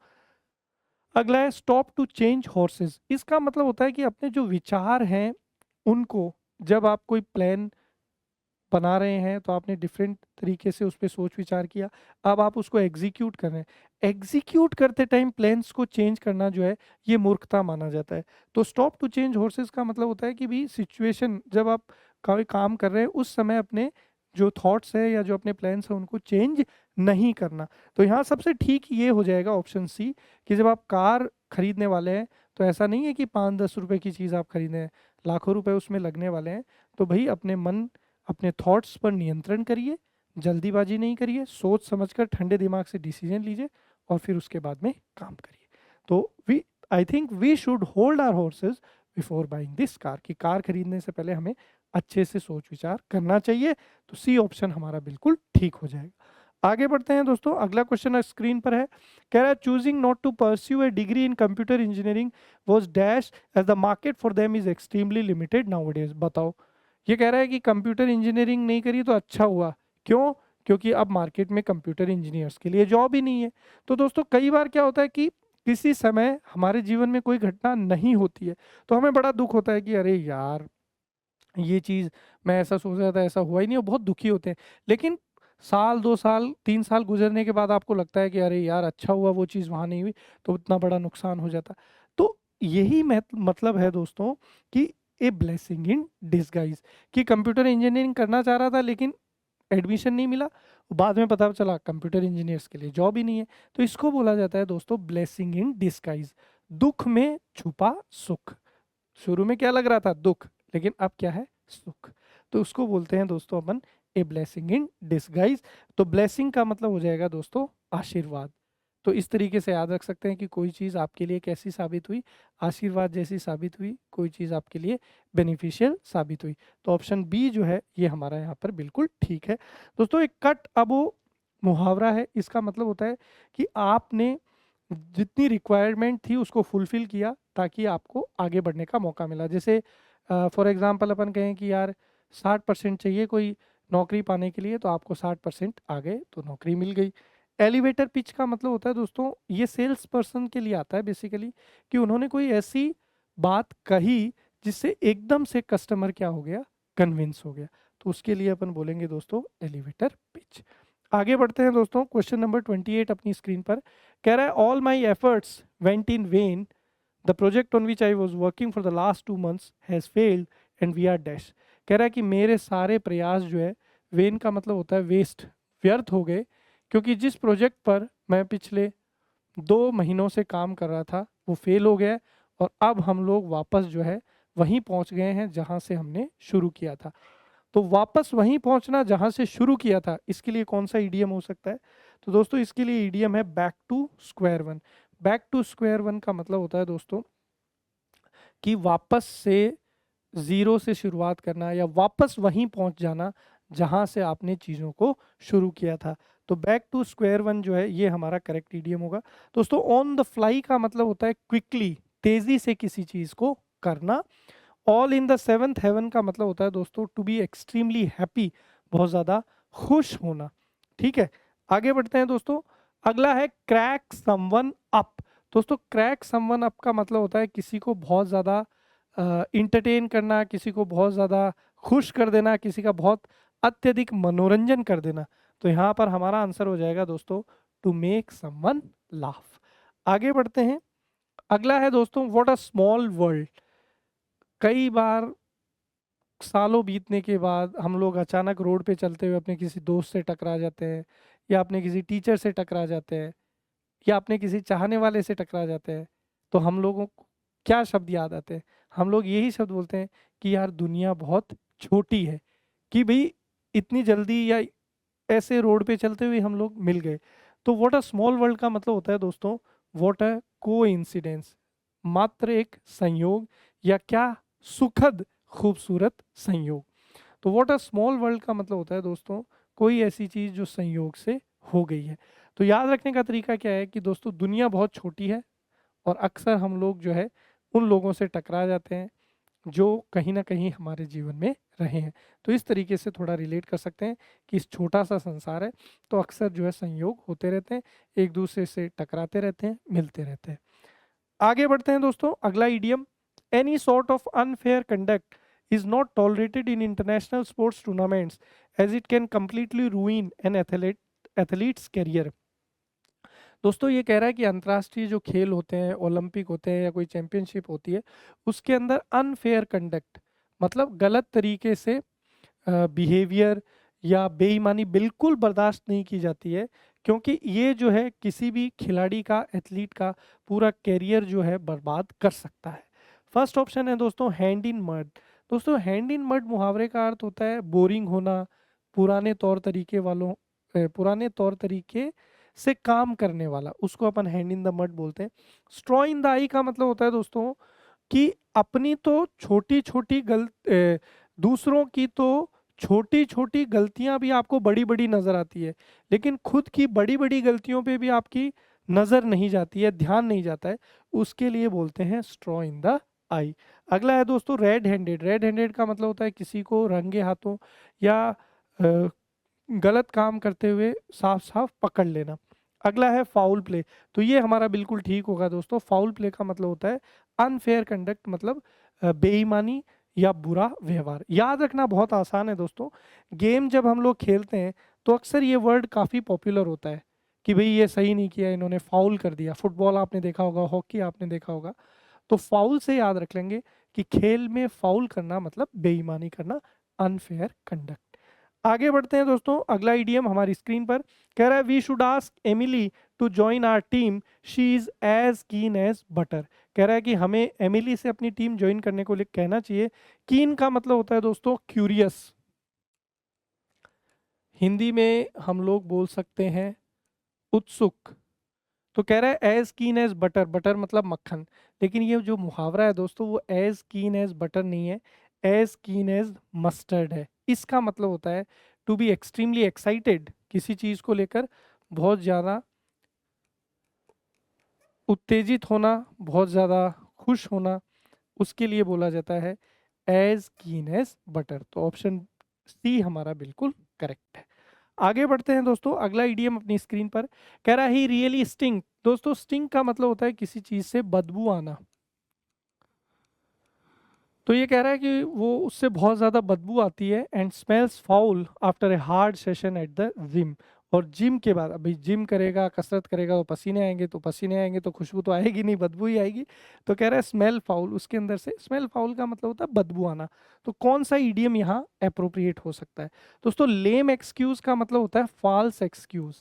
अगला है स्टॉप टू चेंज हॉर्सेस। इसका मतलब होता है कि अपने जो विचार हैं उनको, जब आप कोई प्लान बना रहे हैं तो आपने डिफरेंट तरीके से उस पर सोच विचार किया, अब आप उसको एग्जीक्यूट कर रहे हैं, एग्जीक्यूट करते टाइम प्लान्स को चेंज करना जो है ये मूर्खता माना जाता है। तो स्टॉप टू चेंज हॉर्सेस का मतलब होता है कि भी सिचुएशन जब आप कोई काम कर रहे हैं उस समय अपने जो थॉट्स है या जो अपने प्लान्स है उनको चेंज नहीं करना। तो यहाँ सबसे ठीक ये हो जाएगा ऑप्शन सी, कि जब आप कार खरीदने वाले हैं तो ऐसा नहीं है कि 5-10 रुपए की चीज़ आप खरीदें हैं, लाखों रुपए उसमें लगने वाले हैं। तो भाई अपने मन, अपने थॉट्स पर नियंत्रण करिए, जल्दीबाजी नहीं करिए, सोच समझकर ठंडे दिमाग से डिसीजन लीजिए और फिर उसके बाद में काम करिए। तो we I think we should hold our horses before buying this car, कि कार खरीदने से पहले हमें अच्छे से सोच विचार करना चाहिए। तो सी ऑप्शन हमारा बिल्कुल ठीक हो जाएगा। आगे बढ़ते हैं दोस्तों, अगला क्वेश्चन स्क्रीन पर है, कह रहा है choosing not to pursue a degree in computer engineering was dash as the market for them is extremely limited nowadays. बताओ। ये कह रहा है कि कंप्यूटर इंजीनियरिंग नहीं करी तो अच्छा हुआ, क्यों? क्योंकि अब मार्केट में कंप्यूटर इंजीनियर्स के लिए जॉब ही नहीं है। तो दोस्तों कई बार क्या होता है कि किसी समय हमारे जीवन में कोई घटना नहीं होती है तो हमें बड़ा दुख होता है कि अरे यार ये चीज़ मैं ऐसा सोच रहा था, ऐसा हुआ ही नहीं, और बहुत दुखी होते हैं। लेकिन साल 2 साल 3 साल गुजरने के बाद आपको लगता है कि अरे यार अच्छा हुआ वो चीज़ वहाँ नहीं हुई, तो इतना बड़ा नुकसान हो जाता। तो यही मतलब है दोस्तों कि ए ब्लेसिंग इन डिसगाइज, कि कंप्यूटर इंजीनियरिंग करना चाह रहा था लेकिन एडमिशन नहीं मिला, बाद में पता चला कंप्यूटर इंजीनियर्स के लिए जॉब ही नहीं है। तो इसको बोला जाता है दोस्तों ब्लेसिंग इन डिसगाइज, दुख में छुपा सुख। शुरू में क्या लग रहा था? दुख, लेकिन अब क्या है? सुख। तो उसको बोलते हैं दोस्तों अपन ए ब्लेसिंग इन डिसगाइज। तो ब्लेसिंग का मतलब हो जाएगा दोस्तों आशीर्वाद। तो इस तरीके से याद रख सकते हैं कि कोई चीज़ आपके लिए कैसी साबित हुई? आशीर्वाद जैसी साबित हुई, कोई चीज़ आपके लिए बेनिफिशियल साबित हुई। तो ऑप्शन बी जो है ये हमारा यहाँ पर बिल्कुल ठीक है। दोस्तों एक कट अबो मुहावरा है, इसका मतलब होता है कि आपने जितनी रिक्वायरमेंट थी उसको फुलफिल किया ताकि आपको आगे बढ़ने का मौका मिला। जैसे फॉर एग्जांपल अपन कहें कि यार 60% चाहिए कोई नौकरी पाने के लिए, तो आपको 60% आ गए तो नौकरी मिल गई। एलिवेटर पिच का मतलब होता है दोस्तों, ये सेल्स पर्सन के लिए आता है बेसिकली, कि उन्होंने कोई ऐसी बात कही जिससे एकदम से कस्टमर क्या हो गया? कन्विंस हो गया। तो उसके लिए अपन बोलेंगे दोस्तों एलिवेटर पिच। आगे बढ़ते हैं दोस्तों, क्वेश्चन नंबर 28 अपनी स्क्रीन पर कह रहा है all my efforts went in vain, the project on which I was working for the last 2 months has failed and we are dash. कह रहा है कि मेरे सारे प्रयास जो है, वेन का मतलब होता है वेस्ट, व्यर्थ हो गए, क्योंकि जिस प्रोजेक्ट पर मैं पिछले 2 महीनों से काम कर रहा था वो फेल हो गया, और अब हम लोग वापस जो है वहीं पहुंच गए हैं जहां से हमने शुरू किया था। तो वापस वहीं पहुंचना जहां से शुरू किया था, इसके लिए कौन सा ईडीएम हो सकता है? तो दोस्तों इसके लिए ईडीएम है back to square one. Back to square one का मतलब होता है दोस्तों कि वापस से जीरो से शुरुआत करना या वापस वहीं पहुंच जाना जहां से आपने चीज़ों को शुरू किया था। तो बैक टू स्क्वायर वन जो है ये हमारा करेक्ट ईडीएम होगा। दोस्तों ऑन द फ्लाई का मतलब होता है क्विकली, तेजी से किसी चीज़ को करना। All in the seventh heaven का मतलब होता है दोस्तों टू बी एक्सट्रीमली हैप्पी, बहुत ज़्यादा खुश होना। ठीक है, आगे बढ़ते हैं दोस्तों। अगला है क्रैक समवन अप। दोस्तों क्रैक समवन अप का मतलब होता है किसी को बहुत ज़्यादा इंटरटेन करना, किसी को बहुत ज़्यादा खुश कर देना, किसी का बहुत अत्यधिक मनोरंजन कर देना। तो यहाँ पर हमारा आंसर हो जाएगा दोस्तों टू मेक समवन लाफ। आगे बढ़ते हैं, अगला है दोस्तों व्हाट अ स्मॉल वर्ल्ड। कई बार सालों बीतने के बाद हम लोग अचानक रोड पे चलते हुए अपने किसी दोस्त से टकरा जाते हैं, या अपने किसी टीचर से टकरा जाते हैं, या अपने किसी चाहने वाले से टकरा जाते हैं, तो हम लोगों को क्या शब्द याद आते हैं? हम लोग यही शब्द बोलते हैं कि यार दुनिया बहुत छोटी है, कि भाई इतनी जल्दी या ऐसे रोड पे चलते हुए हम लोग मिल गए। तो व्हाट अ स्मॉल वर्ल्ड का मतलब होता है दोस्तों, व्हाट अ कोइंसिडेंस, मात्र एक संयोग, या क्या सुखद खूबसूरत संयोग। तो व्हाट अ स्मॉल वर्ल्ड का मतलब होता है दोस्तों, कोई ऐसी चीज जो संयोग से हो गई है। तो याद रखने का तरीका क्या है कि दोस्तों दुनिया बहुत छोटी है, और अक्सर हम लोग जो है उन लोगों से टकरा जाते हैं जो कहीं ना कहीं हमारे जीवन में रहे हैं। तो इस तरीके से थोड़ा रिलेट कर सकते हैं कि इस छोटा सा संसार है, तो अक्सर जो है संयोग होते रहते हैं, एक दूसरे से टकराते रहते हैं, मिलते रहते हैं। आगे बढ़ते हैं दोस्तों, अगला idiom, any sort of unfair conduct is not tolerated in international sports tournaments as it can completely ruin an athlete's career. दोस्तों ये कह रहा है कि अंतर्राष्ट्रीय जो खेल होते हैं, ओलंपिक होते हैं या कोई चैंपियनशिप होती है, उसके अंदर अनफेयर कंडक्ट मतलब गलत तरीके से बिहेवियर या बेईमानी बिल्कुल बर्दाश्त नहीं की जाती है, क्योंकि ये जो है किसी भी खिलाड़ी का, एथलीट का पूरा कैरियर जो है बर्बाद कर सकता है। फर्स्ट ऑप्शन है दोस्तों हैंड इन मड। दोस्तों हैंड इन मड मुहावरे का अर्थ होता है बोरिंग होना, पुराने तौर तरीके वालों पुराने तौर तरीके से काम करने वाला, उसको अपन हैंड इन द मड बोलते हैं। स्ट्रॉ इन द आई का मतलब होता है दोस्तों कि अपनी तो छोटी छोटी दूसरों की तो छोटी छोटी गलतियां भी आपको बड़ी बड़ी नजर आती है, लेकिन खुद की बड़ी बड़ी गलतियों पे भी आपकी नजर नहीं जाती है, ध्यान नहीं जाता है, उसके लिए बोलते हैं स्ट्रॉ इन द आई। अगला है दोस्तों रेड हैंडेड। रेड हैंडेड का मतलब होता है किसी को रंगे हाथों या गलत काम करते हुए साफ साफ पकड़ लेना। अगला है फाउल प्ले। तो ये हमारा बिल्कुल ठीक होगा दोस्तों, फाउल प्ले का मतलब होता है अनफेयर कंडक्ट, मतलब बेईमानी या बुरा व्यवहार। याद रखना बहुत आसान है दोस्तों, गेम जब हम लोग खेलते हैं तो अक्सर ये वर्ड काफ़ी पॉपुलर होता है कि भाई ये सही नहीं किया, इन्होंने फाउल कर दिया। फुटबॉल आपने देखा होगा, हॉकी आपने देखा होगा, तो फाउल से याद रख लेंगे कि खेल में फाउल करना मतलब बेईमानी करना, अनफेयर कंडक्ट। आगे बढ़ते हैं दोस्तों, अगला ईडीएम हमारी स्क्रीन पर कह रहा है we should ask Emily to join our team, she is as keen as butter. कह रहा है कि हमें एमिली से अपनी टीम ज्वाइन करने को कहना चाहिए। कीन का मतलब होता है दोस्तों क्यूरियस, हिंदी में हम लोग बोल सकते हैं उत्सुक। तो कह रहा है as keen as butter, butter मतलब मक्खन, लेकिन ये जो मुहावरा है दोस्तों वो एज कीन एज बटर नहीं है, एज कीन एज मस्टर्ड है। इसका मतलब होता है टू बी एक्सट्रीमली एक्साइटेड, किसी चीज को लेकर बहुत ज्यादा उत्तेजित होना, बहुत ज्यादा खुश होना, उसके लिए बोला जाता है एज कीन एज बटर। तो ऑप्शन सी हमारा बिल्कुल करेक्ट है। आगे बढ़ते हैं दोस्तों, अगला ईडीएम अपनी स्क्रीन पर कह रहा है ही रियली स्टिंग। दोस्तों स्टिंग का मतलब होता है किसी चीज से बदबू आना। तो ये कह रहा है कि वो उससे बहुत ज़्यादा बदबू आती है and smells foul after a hard session at the gym. और जिम के बाद, अभी जिम करेगा, कसरत करेगा, तो पसीने आएंगे, तो पसीने आएंगे तो खुशबू तो आएगी नहीं, बदबू ही आएगी। तो कह रहा है स्मेल फाउल, उसके अंदर से स्मेल फाउल का मतलब होता है बदबू आना। तो कौन सा ईडियम यहाँ अप्रोप्रिएट हो सकता है दोस्तों? लेम एक्सक्यूज का मतलब होता है फॉल्स एक्सक्यूज।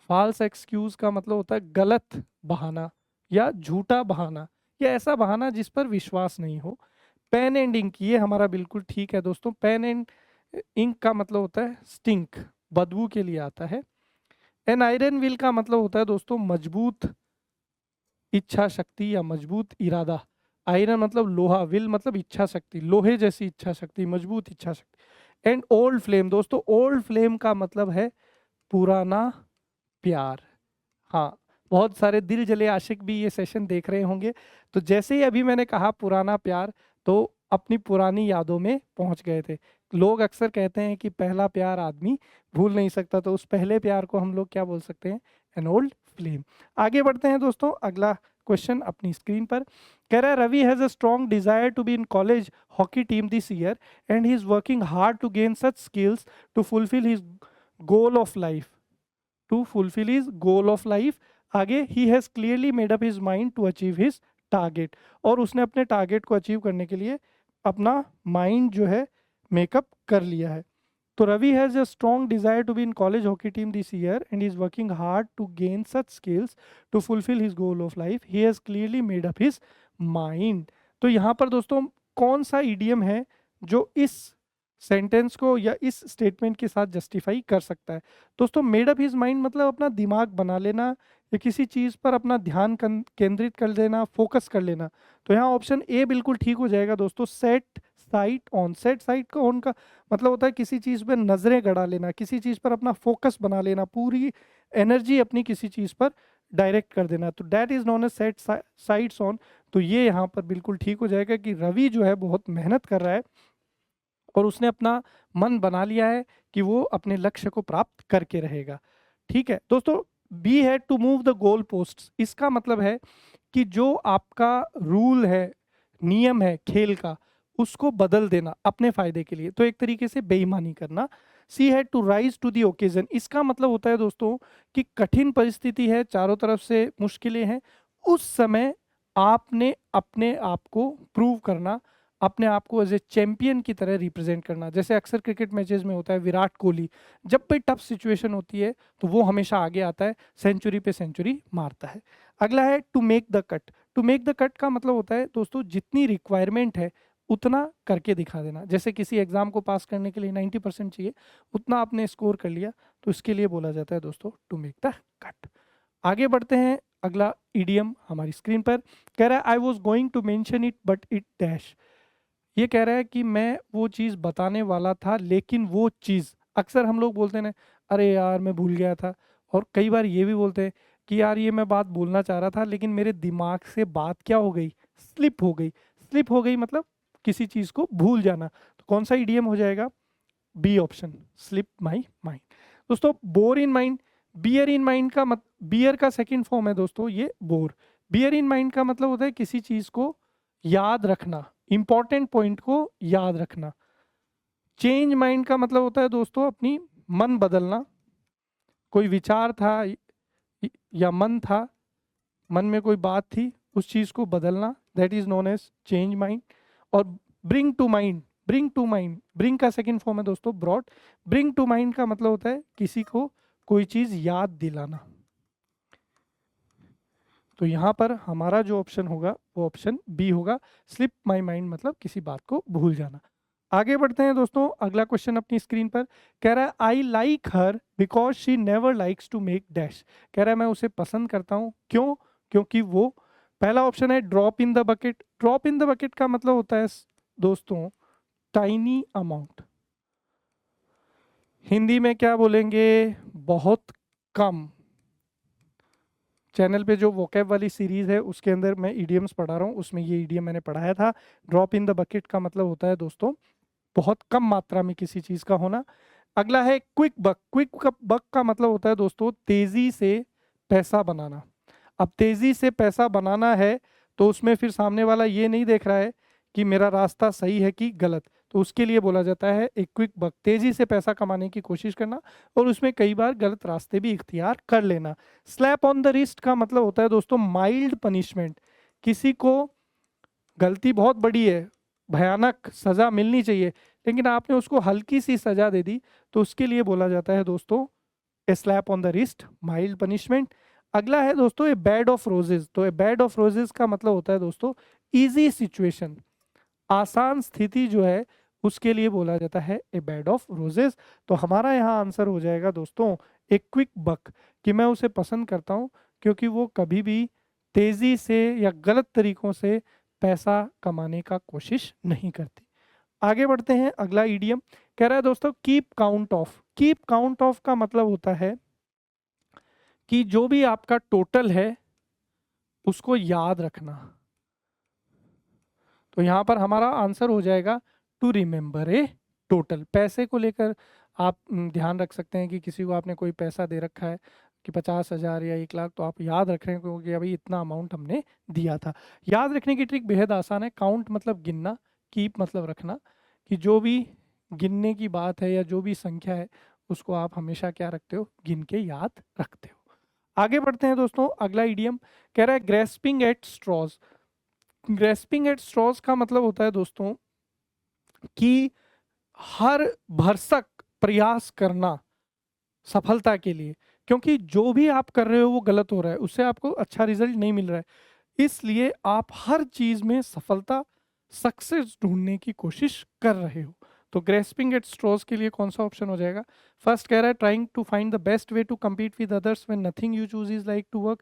फॉल्स एक्सक्यूज का मतलब होता है गलत बहाना या झूठा बहाना, या ऐसा बहाना जिस पर विश्वास नहीं हो। पेन एंड इंक, ये हमारा बिल्कुल ठीक है दोस्तों। पेन एंड इंक का मतलब होता है स्टिंक, बदबू के लिए आता है। एन आयरन विल का मतलब होता है दोस्तों मजबूत इच्छा शक्ति या मजबूत इरादा। आयरन मतलब लोहा, विल मतलब इच्छा शक्ति, लोहे जैसी इच्छा शक्ति, मजबूत इच्छा शक्ति। एंड ओल्ड फ्लेम, दोस्तों ओल्ड फ्लेम का मतलब है पुराना प्यार। हाँ, बहुत सारे दिल जले आशिक भी ये सेशन देख रहे होंगे, तो जैसे ही अभी मैंने कहा पुराना प्यार, तो अपनी पुरानी यादों में पहुंच गए थे। लोग अक्सर कहते हैं कि पहला प्यार आदमी भूल नहीं सकता, तो उस पहले प्यार को हम लोग क्या बोल सकते हैं? An old flame. आगे बढ़ते हैं दोस्तों, अगला क्वेश्चन अपनी स्क्रीन पर कह रहा है Ravi has a strong desire to be in college hockey team this year and he is working hard to gain such skills to fulfil his goal of life, to fulfil his goal of life. आगे he has clearly made up his mind to achieve his target, और उसने अपने target को achieve करने के लिए अपना mind जो है मेकअप कर लिया है। तो Ravi has a strong desire to be in college hockey team this year and is working hard to gain such skills to fulfil his goal of life. He has clearly made up his mind. तो यहाँ पर दोस्तों कौन सा idiom है जो इस sentence को या इस स्टेटमेंट के साथ जस्टिफाई कर सकता है? दोस्तों मेड अप हिज माइंड मतलब अपना दिमाग बना लेना या किसी चीज़ पर अपना ध्यान केंद्रित कर देना, फोकस कर लेना। तो यहाँ ऑप्शन ए बिल्कुल ठीक हो जाएगा दोस्तों। Set site on, set site का ऑन का मतलब होता है किसी चीज़ पर नज़रें गड़ा लेना, किसी चीज़ पर अपना फोकस बना लेना, पूरी एनर्जी अपनी किसी चीज़ पर डायरेक्ट कर देना। तो that is known as set sights on. तो ये यहाँ पर बिल्कुल ठीक हो जाएगा कि रवि जो है बहुत मेहनत कर रहा है और उसने अपना मन बना लिया है कि वो अपने लक्ष्य को प्राप्त करके रहेगा। ठीक है दोस्तों, बी है to move the goal post. इसका मतलब है कि जो आपका रूल है, नियम है खेल का, उसको बदल देना अपने फायदे के लिए, तो एक तरीके से बेईमानी करना। सी है to rise to the occasion. इसका मतलब होता है दोस्तों कि कठिन परिस्थिति है, चारों तरफ से मुश्किलें हैं, उस समय आपने अपने आप को प्रूव करना, अपने आप को एज ए चैंपियन की तरह रिप्रेजेंट करना। जैसे अक्सर क्रिकेट मैचेस में होता है, विराट कोहली जब भी टफ सिचुएशन होती है तो वो हमेशा आगे आता है, सेंचुरी पे सेंचुरी मारता है। अगला है to make the cut. To make the cut का मतलब होता है दोस्तों जितनी रिक्वायरमेंट है उतना करके दिखा देना। जैसे किसी एग्जाम को पास करने के लिए 90% चाहिए, उतना आपने स्कोर कर लिया, तो इसके लिए बोला जाता है दोस्तों टू मेक द कट। आगे बढ़ते हैं, अगला ईडियम हमारी स्क्रीन पर कह रहा है I was going to mention it but it dash. ये कह रहा है कि मैं वो चीज़ बताने वाला था लेकिन वो चीज़, अक्सर हम लोग बोलते हैं ना, अरे यार मैं भूल गया था। और कई बार ये भी बोलते हैं कि यार ये मैं बात बोलना चाह रहा था लेकिन मेरे दिमाग से बात क्या हो गई, स्लिप हो गई। स्लिप हो गई मतलब किसी चीज़ को भूल जाना। तो कौन सा ईडीएम हो जाएगा? B option, slip my mind. दोस्तों bore in mind, bear in mind का मत, बियर का सेकंड फॉर्म है दोस्तों ये बोर। बियर इन माइंड का मतलब होता है किसी चीज़ को याद रखना, इंपॉर्टेंट पॉइंट को याद रखना। चेंज माइंड का मतलब होता है दोस्तों अपनी मन बदलना, कोई विचार था या मन था, मन में कोई बात थी, उस चीज को बदलना, that is known as change mind. और bring to mind, bring to mind, bring का सेकंड फॉर्म है दोस्तों ब्रॉड। ब्रिंग टू माइंड का मतलब होता है किसी को कोई चीज याद दिलाना। तो यहां पर हमारा जो ऑप्शन होगा वो ऑप्शन बी होगा, स्लिप माई माइंड मतलब किसी बात को भूल जाना। आगे बढ़ते हैं दोस्तों, अगला क्वेश्चन अपनी स्क्रीन पर कह रहा है I like her because she never likes to make dash. कह रहा है मैं उसे पसंद करता हूँ, क्यों? क्योंकि वो, पहला ऑप्शन है drop in the bucket. Drop in the bucket का मतलब होता है दोस्तों टाइनी अमाउंट। हिंदी में क्या बोलेंगे? बहुत कम। चैनल पे जो वोकैब वाली सीरीज है उसके अंदर मैं ईडियम्स पढ़ा रहा हूँ, उसमें ये ईडियम मैंने पढ़ाया था। ड्रॉप इन द बकेट का मतलब होता है दोस्तों बहुत कम मात्रा में किसी चीज का होना। अगला है क्विक बक। क्विक बक का मतलब होता है दोस्तों तेजी से पैसा बनाना। अब तेजी से पैसा बनाना है तो उसमें फिर सामने वाला ये नहीं देख रहा है कि मेरा रास्ता सही है कि गलत, तो उसके लिए बोला जाता है एक क्विक बक, तेजी से पैसा कमाने की कोशिश करना और उसमें कई बार गलत रास्ते भी इख्तियार कर लेना। स्लैप ऑन द रिस्ट का मतलब होता है दोस्तों माइल्ड पनिशमेंट। किसी को गलती बहुत बड़ी है, भयानक सजा मिलनी चाहिए, लेकिन आपने उसको हल्की सी सजा दे दी, तो उसके लिए बोला जाता है दोस्तों a slap on the wrist, mild punishment. अगला है दोस्तों ए बेड ऑफ रोजेज। तो ए बेड ऑफ रोजेज का मतलब होता है दोस्तों इजी सिचुएशन, आसान स्थिति जो है उसके लिए बोला जाता है ए बेड ऑफ रोजेस। तो हमारा यहाँ आंसर हो जाएगा दोस्तों एक क्विक बक, कि मैं उसे पसंद करता हूँ क्योंकि वो कभी भी तेजी से या गलत तरीकों से पैसा कमाने का कोशिश नहीं करती। आगे बढ़ते हैं, अगला ईडियम कह रहा है दोस्तों keep count of. Keep count of का मतलब होता है कि जो भी आपका टोटल है उसको याद रखना। तो यहाँ पर हमारा आंसर हो जाएगा टू रिमेंबर ए टोटल। पैसे को लेकर आप ध्यान रख सकते हैं कि किसी को आपने कोई पैसा दे रखा है कि 50,000 या 1 लाख, तो आप याद रख रहे हैं क्योंकि अभी इतना अमाउंट हमने दिया था। याद रखने की ट्रिक बेहद आसान है। काउंट मतलब गिनना, कीप मतलब रखना, कि जो भी गिनने की बात है या जो भी संख्या है उसको आप हमेशा क्या रखते हो, गिन के याद रखते हो। आगे बढ़ते हैं दोस्तों, अगला इडियम कह रहा है grasping at straws. Grasping at straws का मतलब होता है दोस्तों कि हर भरसक प्रयास करना सफलता के लिए, क्योंकि जो भी आप कर रहे हो वो गलत हो रहा है, उससे आपको अच्छा रिजल्ट नहीं मिल रहा है। इसलिए आप हर चीज में सफलता, सक्सेस ढूंढने की कोशिश कर रहे हो। तो ग्रेस्पिंग एट स्ट्रॉज के लिए कौन सा ऑप्शन हो जाएगा? फर्स्ट कह रहा है trying to find the best way to compete with others when nothing you choose is like to work.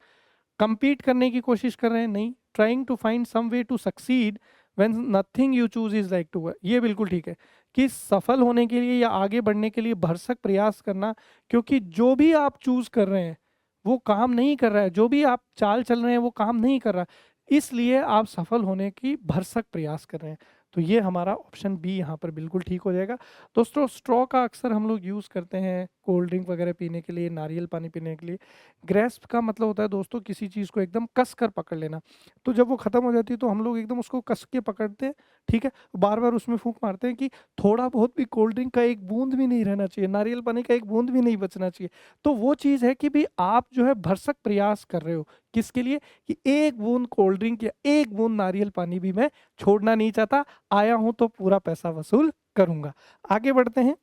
compete करने की कोशिश कर रहे हैं, नहीं। Trying to find some way to succeed when nothing you choose is like to work, ये बिल्कुल ठीक है कि सफल होने के लिए या आगे बढ़ने के लिए भरसक प्रयास करना, क्योंकि जो भी आप चूज कर रहे हैं वो काम नहीं कर रहा है, जो भी आप चाल चल रहे हैं वो काम नहीं कर रहा, इसलिए आप सफल होने की भरसक प्रयास कर रहे हैं। तो ये हमारा ऑप्शन बी यहाँ पर बिल्कुल ठीक हो जाएगा। दोस्तों, स्ट्रॉ का अक्सर हम लोग यूज़ करते हैं कोल्ड ड्रिंक वगैरह पीने के लिए, नारियल पानी पीने के लिए। ग्रेस्प का मतलब होता है दोस्तों किसी चीज़ को एकदम कस कर पकड़ लेना। तो जब वो ख़त्म हो जाती है तो हम लोग एकदम उसको कस के पकड़ते हैं, ठीक है, बार बार उसमें फूंक मारते हैं कि थोड़ा बहुत भी कोल्ड ड्रिंक का एक बूंद भी नहीं रहना चाहिए, नारियल पानी का एक बूंद भी नहीं बचना चाहिए। तो वो चीज़ है कि भी आप जो है भरसक प्रयास कर रहे हो किसके लिए, कि एक बूंद कोल्ड ड्रिंक या एक बूंद नारियल पानी भी मैं छोड़ना नहीं चाहता, आया हूं तो पूरा पैसा वसूल करूंगा। आगे बढ़ते हैं।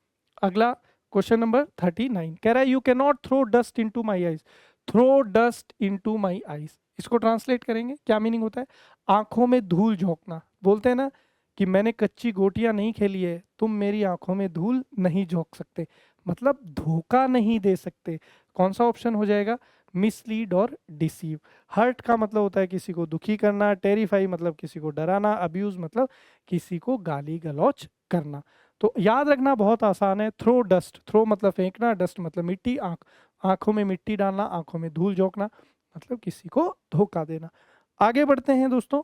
अगला क्वेश्चन नंबर 39 कह रहा है you can not throw dust into my eyes. Throw dust into my eyes, इसको ट्रांसलेट करेंगे, क्या मीनिंग होता है? आंखों में धूल झोंकना। बोलते हैं ना कि मैंने कच्ची गोटियां नहीं खेली है, तुम मेरी आंखों में धूल नहीं झोंक सकते, मतलब धोखा नहीं दे सकते। कौन सा ऑप्शन हो जाएगा? मिसलीड और डिसीव। हर्ट का मतलब होता है किसी को दुखी करना, टेरिफाई मतलब किसी को डराना, अब्यूज मतलब किसी को गाली गलौच करना। तो याद रखना बहुत आसान है। थ्रो डस्ट, थ्रो मतलब फेंकना, डस्ट मतलब मिट्टी, आंखों में मिट्टी डालना, आंखों में धूल झोंकना, मतलब किसी को धोखा देना। आगे बढ़ते हैं दोस्तों।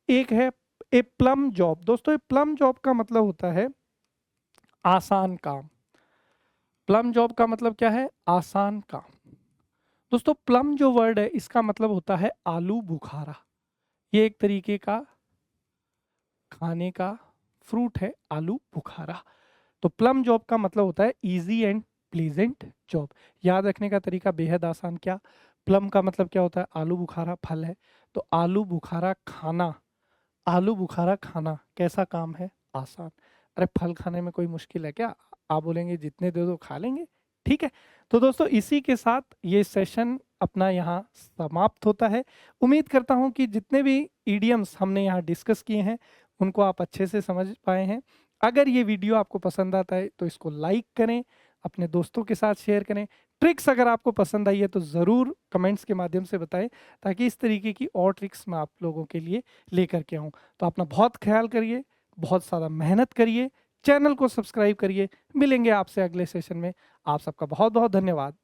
एक है ए प्लम जॉब। दोस्तों, ए प्लम जॉब का मतलब होता है आसान काम। प्लम जॉब का मतलब क्या है? आसान काम। दोस्तों, प्लम जो वर्ड है इसका मतलब होता है आलू बुखारा। ये एक तरीके का खाने का फ्रूट है, आलू बुखारा। तो प्लम जॉब का मतलब होता है इजी एंड प्लीजेंट जॉब। याद रखने का तरीका बेहद आसान। क्या प्लम का मतलब क्या होता है? आलू बुखारा फल है, तो आलू बुखारा खाना, आलू बुखारा खाना कैसा काम है? आसान। अरे फल खाने में कोई मुश्किल है क्या? आप बोलेंगे जितने दे दो खा लेंगे, ठीक है। तो दोस्तों, इसी के साथ ये सेशन अपना यहाँ समाप्त होता है। उम्मीद करता हूँ कि जितने भी ईडियम्स हमने यहाँ डिस्कस किए हैं उनको आप अच्छे से समझ पाए हैं। अगर ये वीडियो आपको पसंद आता है तो इसको लाइक करें, अपने दोस्तों के साथ शेयर करें। ट्रिक्स अगर आपको पसंद आई है तो ज़रूर कमेंट्स के माध्यम से बताएं, ताकि इस तरीके की और ट्रिक्स मैं आप लोगों के लिए लेकर के आऊँ। तो अपना बहुत ख्याल करिए, बहुत सारा मेहनत करिए, चैनल को सब्सक्राइब करिए। मिलेंगे आपसे अगले सेशन में। आप सबका बहुत बहुत धन्यवाद।